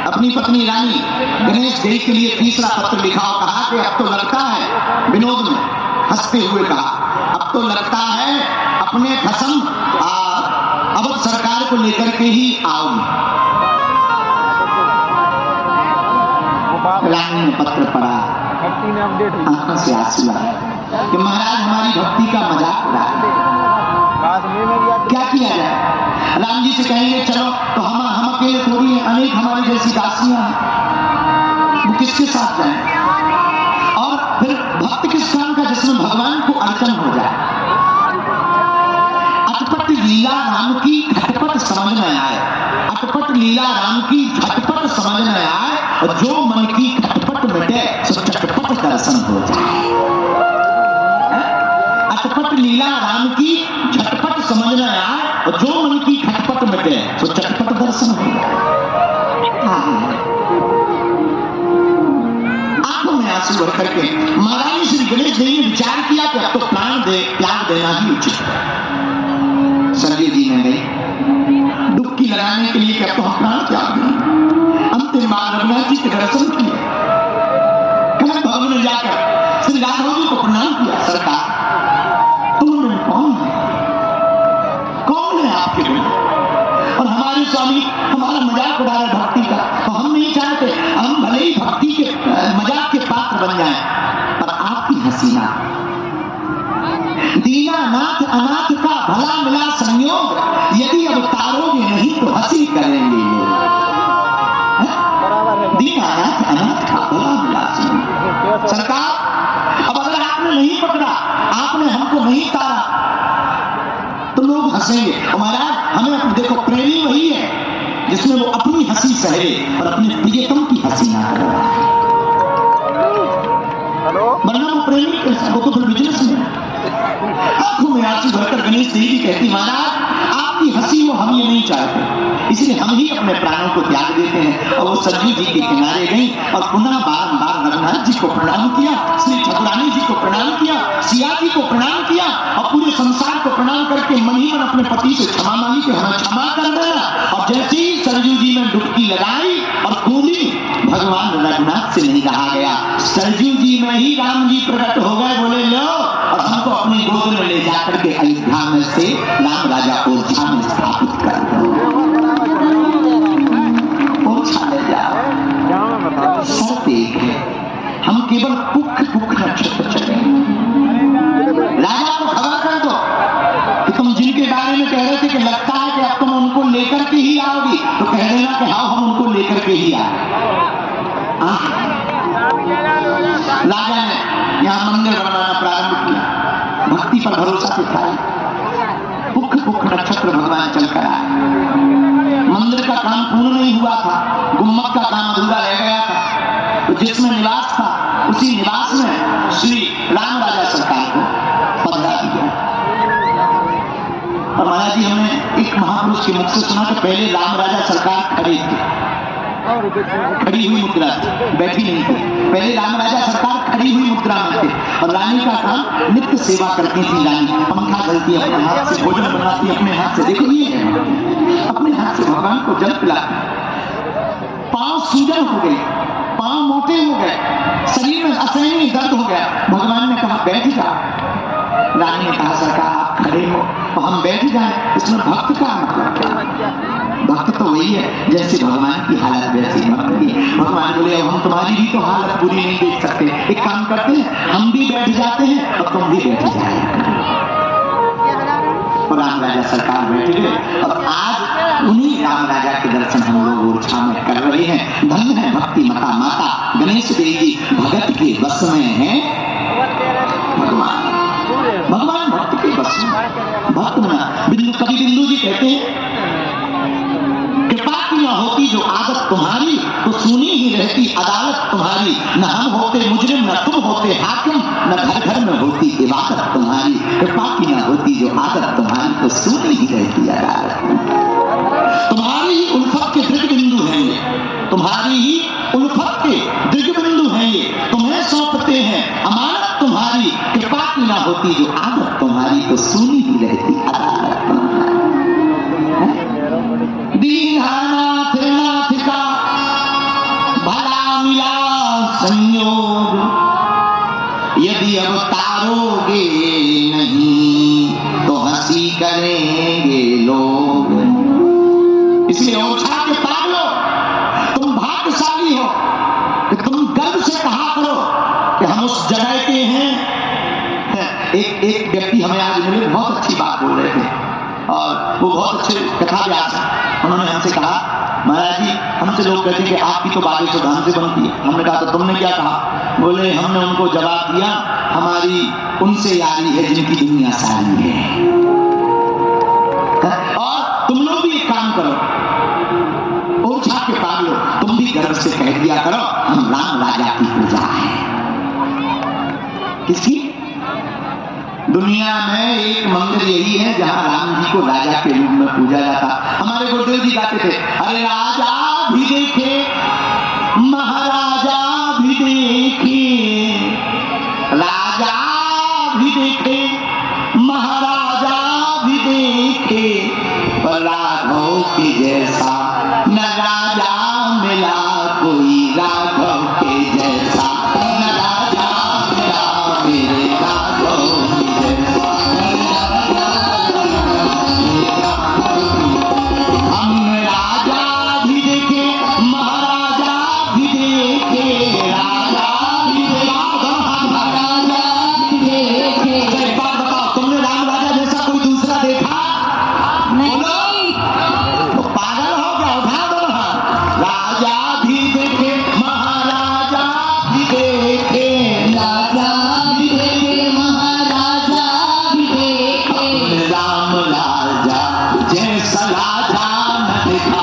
अपनी पत्नी रानी गणेश देवी के लिए तीसरा पत्र लिखा और कहा कि अब तो लगता है, विनोद में हंसते हुए कहा, अब तो लगता है अपने खसम अवध सरकार को लेकर के ही आओगे। रानी ने पत्र पढ़ा, आंखों से आंसू आए कि महाराज हमारी भक्ति का मजाक उड़ा, क्या किया जाए। राम जी से कहेंगे चलो, तो हम अकेले थोड़ी हैं, अनेक हमारी जैसी दासियां हैं, वो किसके साथ जाए। और फिर भक्त किस काम का जिसमें भगवान को अर्चन हो जाए। अटपट लीला राम की झटपट समझ में आए, अटपट लीला राम की झटपट समझ में आए, और जो मन की खटपट मिटे सो चटपट दर्शन हो जाए। अटपट लीला राम की झटपट समझ में आए, और जो मन की खटपट मिटे तो चटपट दर्शन हो जाए। आंखों में आंसू भर करके महारानी श्री गणेश देवी ने विचार किया कि अब तो प्राण त्याग देना ही उचित है। सरयू जी ने गई डुबकी लगाने के लिए कि अब तो हम प्राण त्याग दें। अंतिम बार रघुनाथ जी के दर्शन किए, कनक भवन में जाकर श्री राघव जी को प्रणाम किया। सरकार तुम कौन है, कौन है आपके बिना, और हमारे स्वामी हमारा मजाक उड़ा रहे भक्ति का, तो हम नहीं चाहते हम भले ही भक्ति के मजाक के पात्र बन जाएं, पर आपकी हसीना दीनानाथ अनाथ का भला मिला संयोग, यदि अब तारोगे नहीं तो हंसी करेंगे लोग। दीनानाथ अनाथ का भला मिला संयोग। सरकार अब अगर आपने नहीं पकड़ा, आपने हमको नहीं तारा, तो लोग हंसेंगे। हमारा हमें अपने देखो, प्रेमी वही है जिसमें वो अपनी हंसी सहे और अपने प्रियतम की हंसी ना करे। वरना वो प्रेमी वो तो फिर बिजनेस में। आंखों में आंसू भरकर गणेश देवी कहती, महाराज आपकी हंसी वो हम ये नहीं चाहते, इसलिए हम ही अपने प्राणों को त्याग देते हैं। और वो सरयू जी के किनारे गई और पुनः बारंबार रघुनाथ जी को प्रणाम किया, श्री ठाकुरानी जी को प्रणाम किया, सिया जी को प्रणाम किया, और पूरे संसार को प्रणाम करके मन ही मन अपने पति से क्षमा मांगी कि हमें क्षमा कर देना। और जैसे ही सरयू जी में डुबकी लगाई और कूदी, भगवान रघुनाथ से नहीं कहा गया, सरयू जी में ही राम जी प्रकट हो गए। बोले लो, और हमको अपनी गोद में ले जाकर के अयोध्या में से राम राजा ओरछा में स्थापित कर दो। ओरछा ले जाओ, हम केवल पुख नक्षत्र चले। राजा को खबर कर दो कि तुम जिनके बारे में कह रहे थे कि लगता है कि अब तुम उनको लेकर के ही आओगी, तो कह देना कि हाँ हम उनको लेकर के ही आए। राजा ने यहाँ मंदिर बनाना प्रारंभ किया, भक्ति पर भरोसा दिखाया। पुख नक्षत्र भगवान चलकर आए। मंदिर का काम पूर्ण नहीं हुआ था, गुम्मत का काम अधूरा रह गया था, तो जिसमें निवास था उसी निवास में श्री राम राजा सरकार को पधरा दिया। और महाराज जी हमने एक महापुरुष के मुख से सुना कि पहले राम राजा सरकार खड़े थे, खड़ी हुई मुद्रा, बैठी नहीं थी। पहले राम राजा सरकार खड़ी हुई मुद्रा में थे और रानी का काम नित्य सेवा करती थी। रानी पंखा चलती अपने हाथ से, भोजन बनाती अपने हाथ से। देखो ये है, अपने हाथ से भगवान को जल पिलाती। पांव सूजन हो गए, पांव मोटे हो गए, शरीर में असहनीय दर्द हो गया। भगवान ने कहा बैठ जा। रानी ने कहा सरकार आप खड़े हो तो हम बैठ जाए, इसमें भक्त का मतलब क्या? भक्त तो वही है जैसे भगवान की हालत वैसी भक्त की। भगवान बोले अब हम तुम्हारी भी तो हालत पूरी नहीं देख सकते, एक काम करते हैं हम भी बैठ जाते हैं और तुम भी बैठ जाए। और राम राजा सरकार बैठ गए और आज उन्हीं राम राजा के दर्शन हम लोग ओरछा में कर रहे हैं। धन्य है भक्ति मता माता गणेश देवी, भगत के बस में है भगवान। भगवान भक्त के बस में, भक्त बना। कवि बिंदु जी कहते हैं कृपा की न होती जो आदत तुम्हारी तो सुनी ही रहती अदालत तुम्हारी। न हम होते मुजरिम न तुम होते हाकिम, न घर घर में होती इबादत तुम्हारी। कृपा की न होती जो आदत तुम्हारी तो सुनी ही रहती अदालत। तुम्हारी ही उल्फत के दृढ़ बिंदु हैं ये, तुम्हारी ही उल्फत के दृढ़ बिंदु हैं ये, तुम्हें सौंपते हैं अमानत तुम्हारी। कृपा की न होती जो आदत तुम्हारी तो सुनी ही रहती अदालत तुम्हारी। दीनानाथ नाथ का भला मिला संयोग, यदि अब तारोगे नहीं तो हंसी करेंगे लोग। इसलिए ओरछा के पागलो तुम भाग्यशाली हो कि तुम गर्व से कहा करो कि हम उस जगह के हैं। एक व्यक्ति हमें आज मिले, बहुत अच्छी बात बोल रहे थे और वो बहुत अच्छे कथा व्यास हैं। उन्होंने हमसे कहा महाराज जी हमसे लोग कहते हैं कि आपकी तो बातें तो धान से बनती है। हमने कहा तो तुमने क्या कहा? बोले हमने उनको जवाब दिया हमारी उनसे यारी है जिनकी दुनिया सारी है। और तुम लोग भी एक काम करो, ओरछा के पागलो तुम भी गर्व से कह दिया करो हम राम राजा की प्रजा है। किसकी? दुनिया में एक मंदिर यही है जहां राम जी को राजा के रूप में पूजा जाता। हमारे गुरुदेव जी गाते थे अरे राजा भी देखे महाराजा भी देखे, राजा भी देखे महाराजा भी देखे, पर राघव के जैसा न राजा मिला कोई, राघव के जैसा न राजा मिला मेरे राघव। हम राजा भी देखे महाराजा भी देखे, राजा भी महाराजा भी देखे। एक बात बताओ तुमने राम राजा जैसा कोई दूसरा देखा? नहीं। तो पागल हो क्या? उठा दो राजा भी देखे महाराजा भी देखे, राजा भी देखे महाराजा भी देखे। राम राजा जैसा राजा न देखा,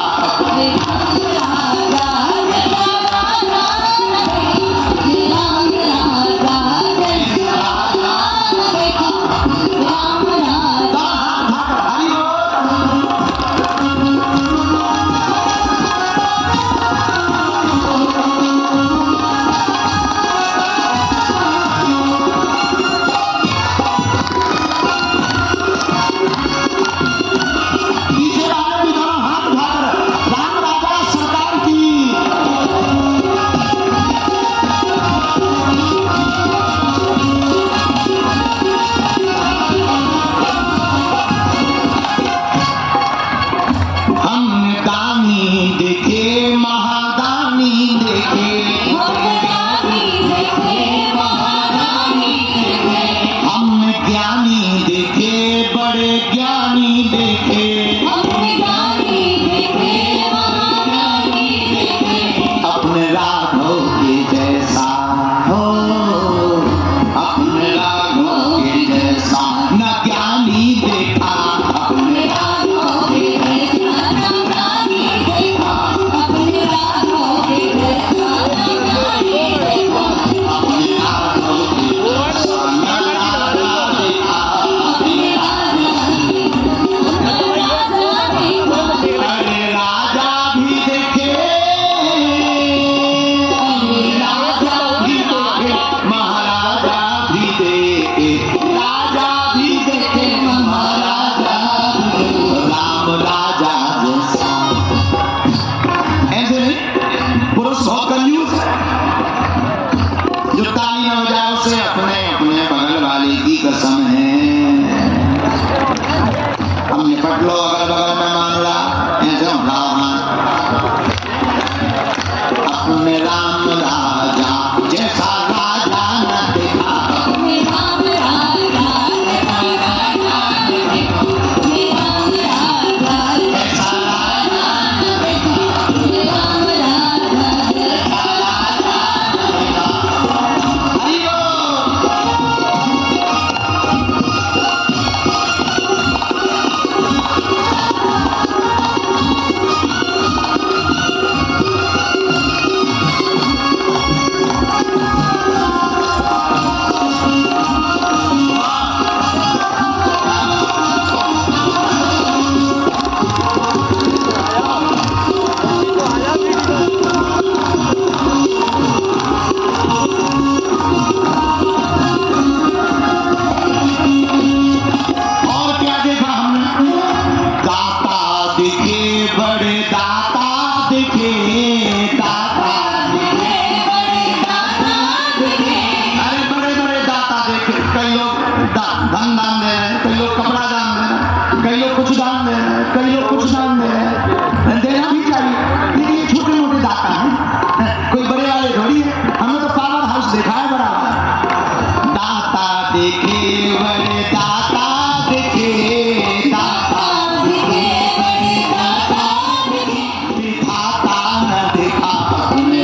कई लोग कुछ दान दे रहे हैं, देना भी चाहिए, लेकिन ये छोटे मोटे दाता हैं, कोई बड़े वाले थोड़ी है। हमने तो पावर हाउस देखा है बड़ा वाला। दाता देखे बड़े दाता देखे, दाता देखे बड़े दाता देखे, विधाता न देखा अपने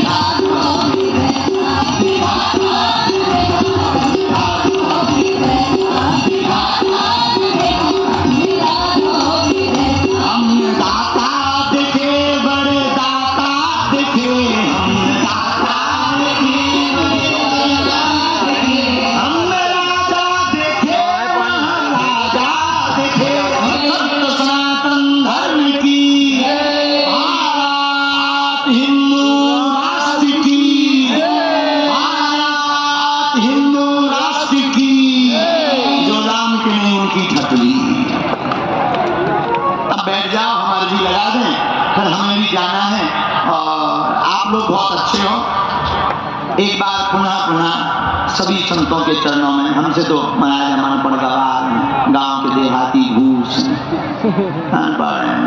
एक बार पुनः सभी संतों के चरणों में, हमसे तो महाराज मन पड़ गवार, गांव के देहाती घूस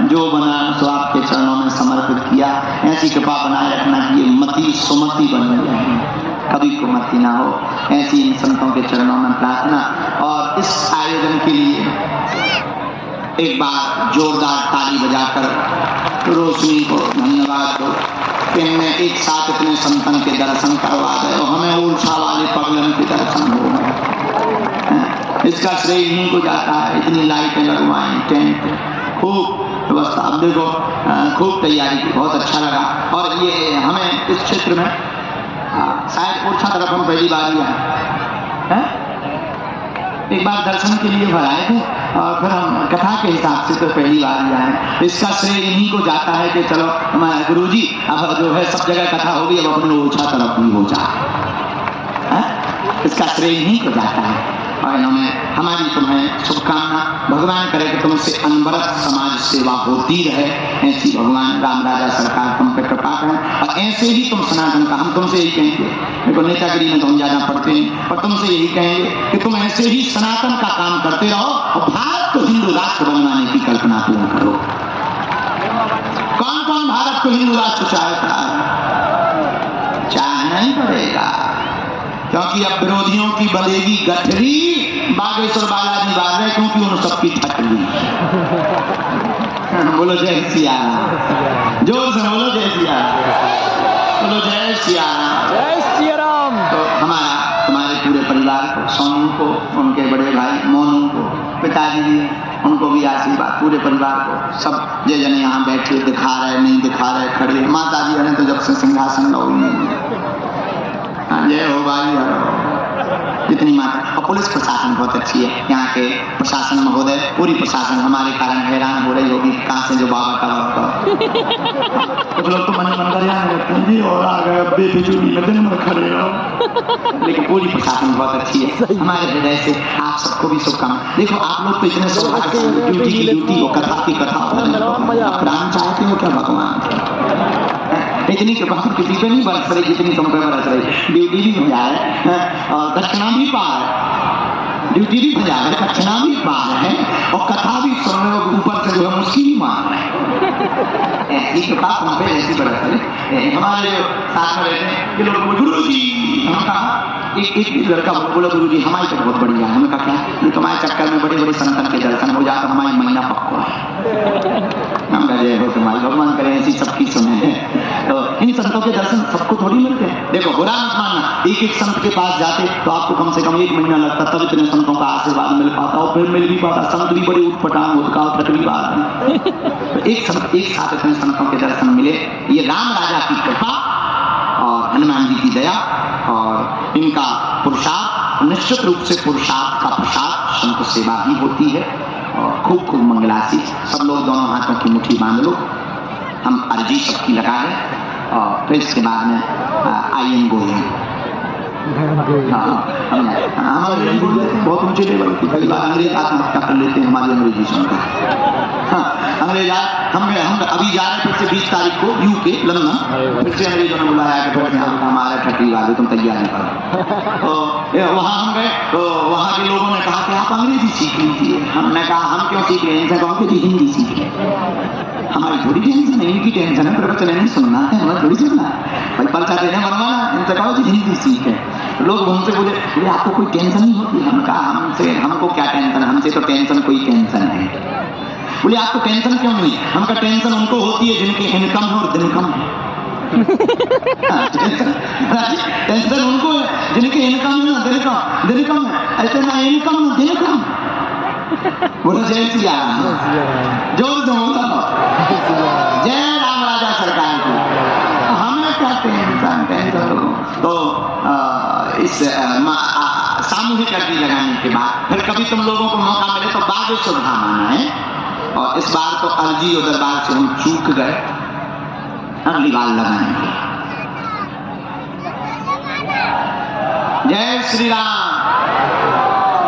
जो बना सो आपके चरणों में समर्पित किया। ऐसी कृपा बनाए रखना कि ये मति सुमति बन जाए, कभी कुमति ना हो, ऐसी इन संतों के चरणों में प्रार्थना। और इस आयोजन के लिए एक बार जोरदार ताली बजाकर रोशनी को धन्यवाद दो कि हमने एक साथ इतने संतन के दर्शन करवा दे और हमें ऊर्जा वाले पगलन के दर्शन हो गए। इसका श्रेय इन्हीं को जाता है। इतनी लाइटें लगवाई, टेंट, खूब व्यवस्था। अब देखो खूब तैयारी की, बहुत अच्छा लगा। और ये हमें इस क्षेत्र में शायद ऊर्जा तरफ हम पहली बार ही आए, एक बार दर्शन के लिए भराए थे और फिर हम कथा के हिसाब से तो पहली बार ही आए। इसका श्रेय इन्हीं को जाता है कि चलो हमारे गुरुजी अब जो है सब जगह कथा होगी, अब अपने ऊर्जा तरफ भी हो जाए, इसका श्रेय इन्हीं को जाता है। और इन्होंने हमारी तुम्हें शुभकामना, भगवान करे कि तुमसे अनवरत समाज सेवा होती रहे, ऐसी भगवान राम राजा सरकार तुम पे कृपा करें। और ऐसे ही तुम सनातन का, हम तुमसे यही कहेंगे, देखो नेतागिरी में तो हम ज्यादा पढ़ते हैं, और तुमसे यही कहेंगे कि तुम ऐसे ही सनातन का काम करते रहो और भारत को हिंदू राष्ट्र बनवाने की कल्पना पूर्ण करो। कौन कौन भारत को हिंदू राष्ट्र चाहता है? चाहना ही पड़ेगा, क्योंकि अब विरोधियों की बनेगी गठरी, बागेश्वर बालाजी बाग रहे क्योंकि उन सबकी ठटली। बोलो जय सिया राम, जोर से बोलो जय सिया राम, बोलो जय सिया राम, जय सिया राम। तो हमारा तुम्हारे पूरे परिवार को, सोनू को, उनके बड़े भाई मोनू को, पिताजी जी उनको भी आशीर्वाद, पूरे परिवार को, सब जे जन यहाँ बैठे दिखा रहे नहीं दिखा रहे खड़े, माता जी ने तो जब से सिंहासन लो जय हो भाई, जितनी माता। और पुलिस प्रशासन बहुत अच्छी है, यहाँ के प्रशासन महोदय, पूरी प्रशासन हमारे कारण हैरान हो रही होगी कहाँ से जो बाबा का वक्त। कुछ लोग तो मन कर रखते हैं जी और आ गए बेफिजूली में दिन भर खड़े रहो, लेकिन पूरी प्रशासन बहुत अच्छी है। हमारे हृदय से आप सबको भी शुभकामनाएं। देखो आप लोग तो इतने सौभाग्यशाली, ड्यूटी की ड्यूटी और कथा की कथा, प्राण चाहते हो क्या भगवान? इतनी कृपा किसी पे नहीं बरस रही जितनी तुम पे बरस रही। ड्यूटी भी भजा है और दक्षिणा भी पा है, ड्यूटी भी भजा है, दक्षिणा भी पा है और कथा भी सुन रहे हो, ऊपर से जो है उसकी भी मान है। ऐसी कृपा तुम पे ऐसी बरस रही। हमारे जो साथ में रहते हैं लोग, गुरु जी, हम कहा एक लड़का बोला गुरु जी हमारी तो बहुत बढ़िया है। हमने कहा क्या? तुम्हारे चक्कर में बड़े बड़े संतन के दर्शन हो जाता, हमारी महीना पक्का है। हम जय हो तुम्हारी, भगवान करें ऐसी सबकी सुने। तो इन संतों के दर्शन सबको थोड़ी मिलते हैं। देखो बुरा मत मानना, एक एक संत के पास जाते तो आपको कम से कम 1 महीना लगता, तब इतने संतों का आशीर्वाद मिल पाता और फिर मिल भी पाता। संत भी बड़ी उठपटांग होता और तकलीफ बात। एक संत एक साथ इतने संतों के दर्शन मिले, ये राम राजा की कृपा और हनुमान जी की दया और इनका पुरुषार्थ, निश्चित रूप से पुरुषार्थ का प्रसाद संत सेवा ही होती है। और खूब खूब मंगलासी। सब लोग दोनों हाथों की मुट्ठी बांध लो, हम अर्जी सबकी लगा लें और फिर इसके बाद में आई एम गोइंग। बहुत ऊंचे लेवल की पहली बार अंग्रेज आत्महत्या कर लेते हैं हमारी अंग्रेजी सुनकर। अंग्रेज हम अभी जा रहे फिर से 20 तारीख को यूके लंदन, फिर से अंग्रेजों ने बुलाया कि फिर हमारा ठट्टी वाले तुम तैयारी करो। तो वहाँ हम गए तो वहाँ के लोगों ने कहा कि आप अंग्रेजी सीख लीजिए। हमने कहा हम क्यों सीख रहे हैं, इनसे कहो कि हिंदी सीख रहे। हमारी थोड़ी टेंशन है, इनकी टेंशन है, प्रवचन नहीं सुनना है, हमारा थोड़ी सुनना है भाई, पर्चा देने बनवाना। इनसे कहो कि हिंदी सीखे। लोग हमसे बोले आपको कोई टेंशन नहीं होती? हम कहा हमको क्या टेंशन, हमसे तो टेंशन कोई टेंशन है। बोले आपको टेंशन क्यों नहीं? हमका टेंशन उनको होती है जिनकी इनकम हो और दिनकम है। टेंशन उनको है जिनकी इनकम है ना दिनकम है, ऐसे ना इनकम ना दिनकम। बोलो जय सिया राम, जोर से बोलो जय राम राजा सरकार की। हमें क्या टेंशन लोगों। तो इस सामूहिक अर्जी लगाने के बाद फिर कभी तुम लोगों को मौका मिले तो बागेश्वर धाम आना है। और इस बार तो अर्जी और दरबार से हम चूक गए, अगली बार लगाएंगे। जय श्री राम।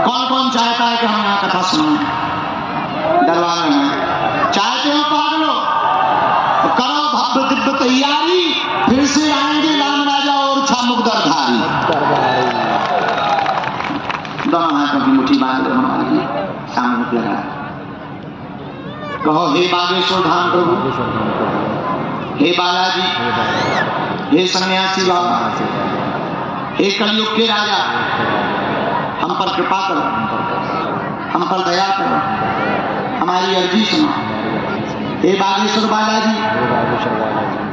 कौन कौन चाहता है कि हम यहाँ कथा सुनाएं दरबार में? चाहते हो पागलो तो करो भव्य दिव्य तैयारी, फिर से आएंगे राम राजा और मुगदरधारी। दोनों हाथों की मुट्ठी बांध लो, हमारे लिए सामने लगा कहो हे बागेश्वर धाम प्रभु, हे बालाजी, हे सन्यासी बाबा, हे कलयुग के राजा, हम पर कृपा करो, हम पर दया करो, हमारी अर्जी सुनो। हे बागेश्वर बालाजी,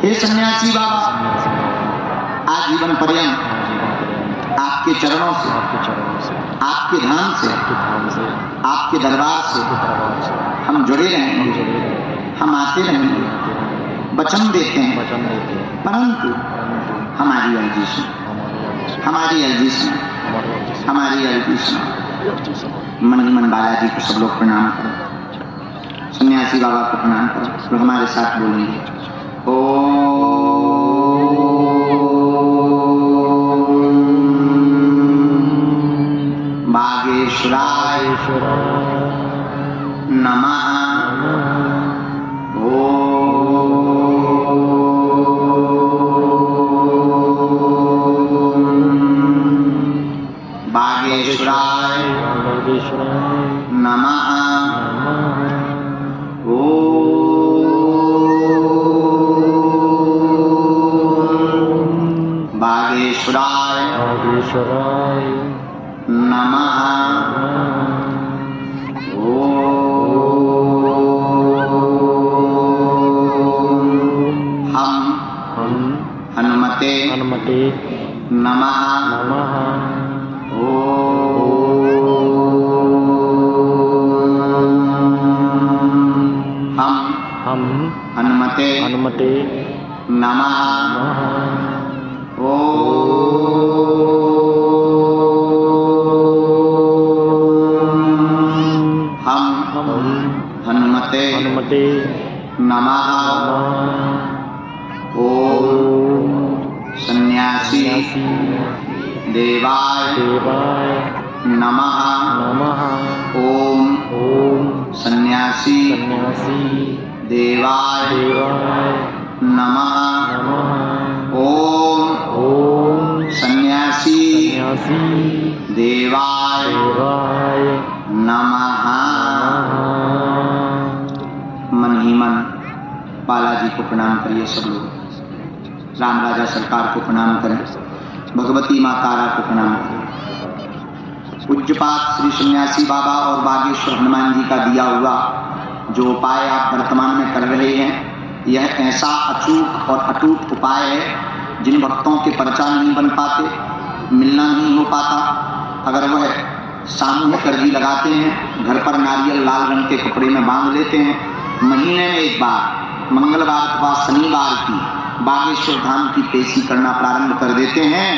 हे सन्यासी बाबा, आजीवन पर्यंत आपके चरणों से, आपके धाम से, आपके दरबार से हम जुड़े रहेंगे, हम आते रहेंगे, वचन देते हैं। परंतु हमारी अर्जी सुनो, हमारी अर्जी सुनो, हमारी अर्जी सुनो। मन ही मन बालाजी को सब लोग प्रणाम करो, सन्यासी बाबा को प्रणाम करो, तो हमारे साथ बोलेंगे ओ बागेश्वराय नमः। बागेश्वराय नमः। बागेश्वराय नमः। हम हनुमते नमः। हम हनुमते नमः। हनुमते नमः। ओम सन्यासी देवाय नमः। ओम सन्यासी देवाय नमः। ओम सन्यासी देवाय नमः। मन ही मन बालाजी को प्रणाम करिए सब लोग, राम राजा सरकार को प्रणाम करें, भगवती माँ तारा को प्रणाम करें। पूज्यपात श्री सन्यासी बाबा और बागेश्वर हनुमान जी का दिया हुआ जो उपाय आप वर्तमान में कर रहे हैं, यह ऐसा अचूक और अटूट उपाय है जिन भक्तों के पर्चा नहीं बन पाते, मिलना नहीं हो पाता, अगर वह सामूहिक अर्जी लगाते हैं, घर पर नारियल लाल रंग के कपड़े में बांध लेते हैं, महीने में एक बार मंगलवार अथवा शनिवार की बागेश्वर धाम की पेशी करना प्रारंभ कर देते हैं,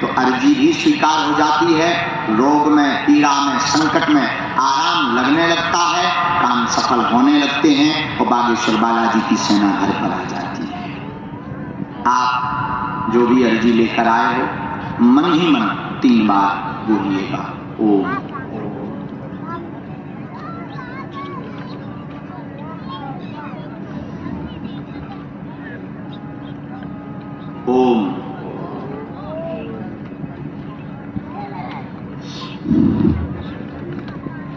तो अर्जी भी स्वीकार हो जाती है, रोग में, पीड़ा में, संकट में आराम लगने लगता है, काम सफल होने लगते हैं और बागेश्वर बालाजी की सेना घर पर आ जाती है। आप जो भी अर्जी लेकर आए हो, मन ही मन 3 बार बोलिएगा ओम। ओम।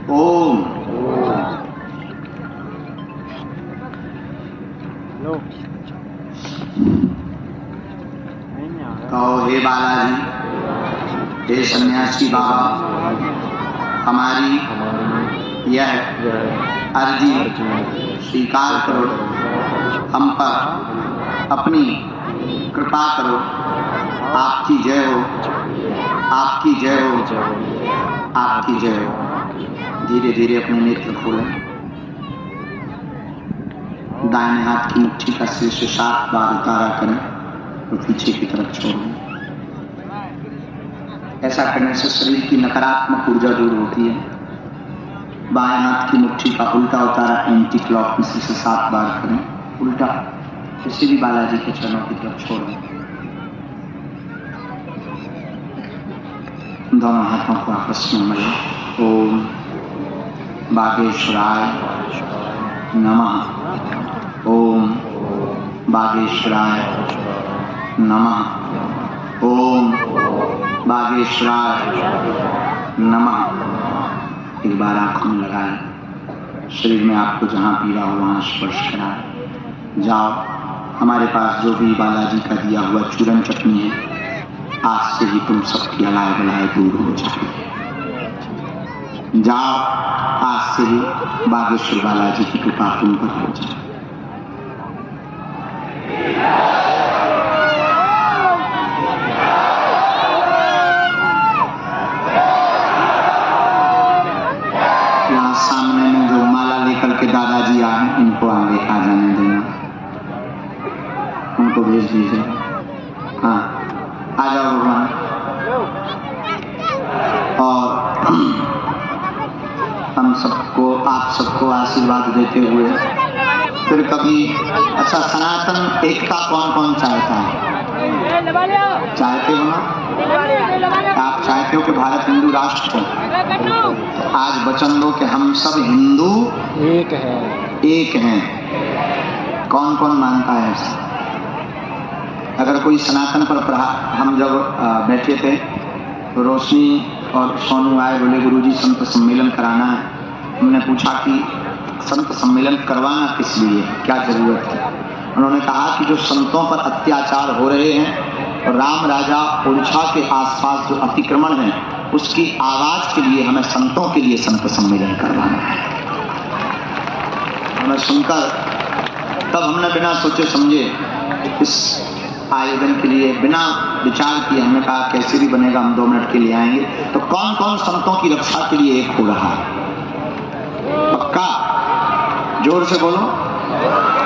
ओम। कहो हे बालाजी, हे सन्यासी बाबा, हमारी यह अर्जी स्वीकार करो, हम पर अपनी कृपा करो। आपकी जय हो, आपकी जय हो, आपकी जय हो। धीरे धीरे अपने नेत्र खोलें। दाहिने हाथ की मुट्ठी का शीर्ष 7 बार उतारा करें और पीछे की तरफ छोड़ें। ऐसा करने से शरीर की नकारात्मक ऊर्जा दूर होती है। बाएं हाथ की मुट्ठी का उल्टा उतारा एंटी क्लॉक में से 7 बार करें, उल्टा। इसे भी बालाजी के चरणों की तरफ छोड़ें। दोनों हाथों को आपस में मिलाएं। ओम बागेश्वराय नमः। ओम बागेश्वराय नमः। ओम बागेश्वराय नमः। एक बार आंखों में लगाएं। शरीर में आपको जहां पीड़ा हो वहां स्पर्श कराएं। जाओ, हमारे पास जो भी बालाजी का दिया हुआ चूरन चटनी है, आज से ही तुम सबकी अलाय बलाय दूर हो जाए। जाओ, आज से ही बागेश्वर बालाजी की कृपा तुम पर हो जाए। यहाँ सामने में जो माला लेकर के दादाजी आए, इनको आगे आ जाने देना, उनको भेज दीजिए। हाँ, आ जाओ भगवान। और हम सबको, आप सबको आशीर्वाद देते हुए फिर कभी, अच्छा, सनातन एकता कौन कौन चाहता है? चाहते हो ना? आप चाहते हो कि भारत हिंदू राष्ट्र हो? आज वचन दो कि हम सब हिंदू एक हैं। कौन कौन मानता है ऐसा? अगर कोई सनातन पर हम जब बैठे थे तो रोशनी और सोनू आए, बोले गुरुजी संत सम्मेलन कराना है। हमने पूछा कि संत सम्मेलन करवाना किस लिए, क्या जरूरत है? उन्होंने कहा कि जो संतों पर अत्याचार हो रहे हैं और राम राजा ओरछा के आसपास जो अतिक्रमण है, उसकी आवाज के लिए हमें संतों के लिए संत सम्मेलन करवाना है। हमें सुनकर तब हमने बिना सोचे समझे इस आयोजन के लिए बिना विचार किए हमने कहा कैसे भी बनेगा, हम 2 मिनट के लिए आएंगे। तो कौन कौन संतों की रक्षा के लिए एक हो रहा है? पक्का? जोर से बोलो।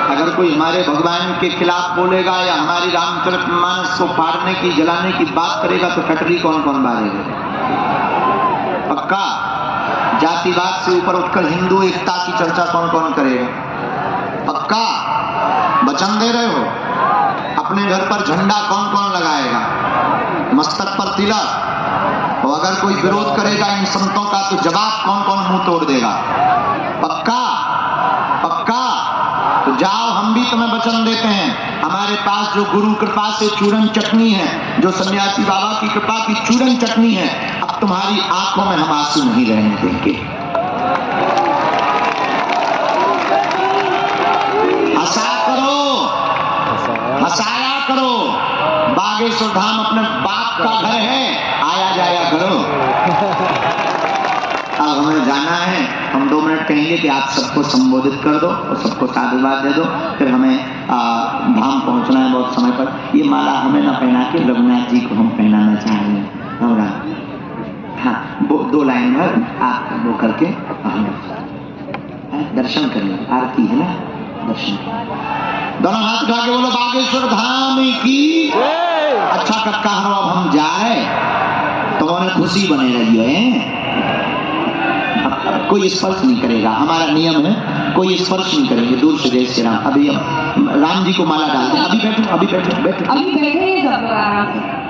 अगर कोई हमारे भगवान के खिलाफ बोलेगा या हमारी रामचरितमानस को फाड़ने की, जलाने की बात करेगा तो कटरी कौन कौन बारेगा? पक्का? जातिवाद से ऊपर उठकर हिंदू एकता की चर्चा कौन कौन करेगा? पक्का? वचन दे रहे हो? अपने घर पर झंडा कौन कौन लगाएगा? मस्तक पर तिलक? और अगर कोई विरोध करेगा इन संतों का तो जवाब कौन कौन मुंह तोड़ देगा? पक्का? पक्का? तो जाओ, हम भी तुम्हें वचन देते हैं। हमारे पास जो गुरु कृपा से चूरन चटनी है, जो सन्यासी बाबा की कृपा की चूरन चटनी है, अब तुम्हारी आंखों में हम आंसू नहीं रहने देंगे। हंसा करो, हंसाया करो। बागेश्वर धाम अपने बाप का घर है, आया जाया करो। अब हमें जाना है, हम 2 मिनट कहेंगे कि आप सबको संबोधित कर दो और सबको साधुवाद दे दो, फिर हमें धाम पहुंचना है बहुत समय पर। ये माला हमें ना पहना के रघुनाथ जी को हम पहनाना चाहेंगे। हाँ, 2 लाइन भर आप वो करके दर्शन करिए, आरती है ना, दर्शन। दोनों हाथ उठा के बोलो बागेश्वर धाम की। अच्छा कक्का, हम अब हम जाए तो उन्हें खुशी बने रही है। कोई स्पर्श नहीं करेगा, हमारा नियम है, कोई स्पर्श नहीं करेंगे। दूर से जय श्री राम। अभी राम जी को माला डाल दें। अभी बैठो, अभी बैठो, बैठो, अभी बैठे सब लोग आराम से।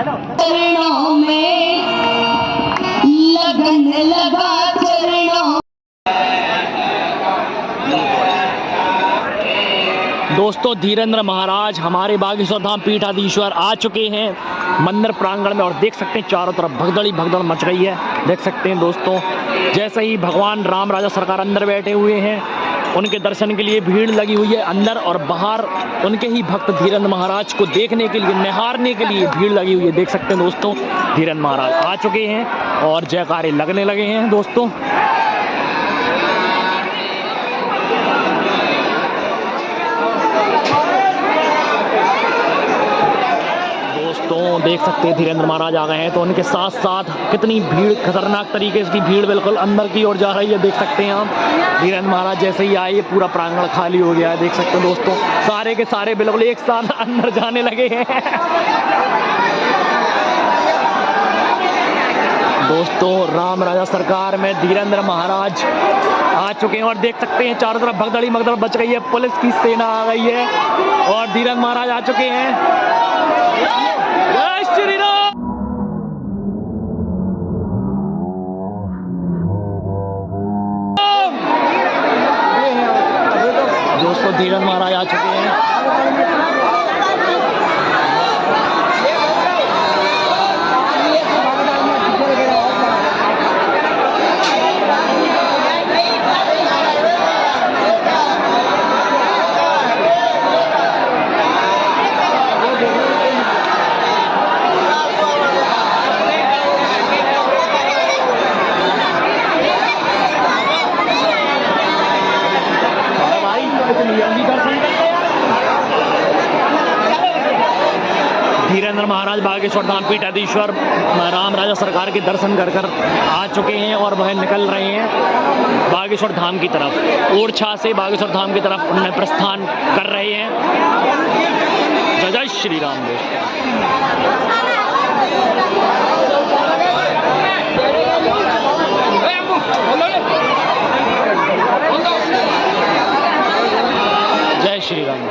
चरणों में लगन लगा चरणों। दोस्तों धीरेन्द्र महाराज हमारे बागेश्वर धाम पीठाधीश्वर आ चुके हैं मंदिर प्रांगण में और देख सकते हैं चारों तरफ भगदड़ मच गई है। देख सकते हैं दोस्तों, जैसे ही भगवान राम राजा सरकार अंदर बैठे हुए हैं, उनके दर्शन के लिए भीड़ लगी हुई है अंदर और बाहर। उनके ही भक्त धीरेन्द्र महाराज को देखने के लिए, निहारने के लिए भीड़ लगी हुई है। देख सकते हैं दोस्तों, धीरेन्द्र महाराज आ चुके हैं और जयकारे लगने लगे हैं दोस्तों। देख सकते हैं धीरेन्द्र महाराज आ गए हैं, तो उनके साथ साथ कितनी भीड़, खतरनाक तरीके से भीड़ बिल्कुल अंदर की ओर जा रही है। देख सकते हैं आप, धीरेन्द्र महाराज जैसे ही आए पूरा प्रांगण खाली हो गया है। देख सकते हैं दोस्तों, सारे के सारे बिल्कुल एक साथ अंदर जाने लगे हैं। दोस्तों राम राजा सरकार में धीरेन्द्र महाराज आ चुके हैं और देख सकते हैं चारों तरफ भगदड़ बच गई है, पुलिस की सेना आ गई है और धीरेन्द्र महाराज आ चुके हैं। जय श्री राम। दोस्तों धीरेन्द्र महाराज आ चुके हैं। धीरेन्द्र महाराज बागेश्वर धाम पीठाधीश्वर राम राजा सरकार के दर्शन कर आ चुके हैं और वह निकल रहे हैं बागेश्वर धाम की तरफ। ओरछा से बागेश्वर धाम की तरफ उन्हें प्रस्थान कर रहे हैं। जय जय श्री राम। जय श्री राम।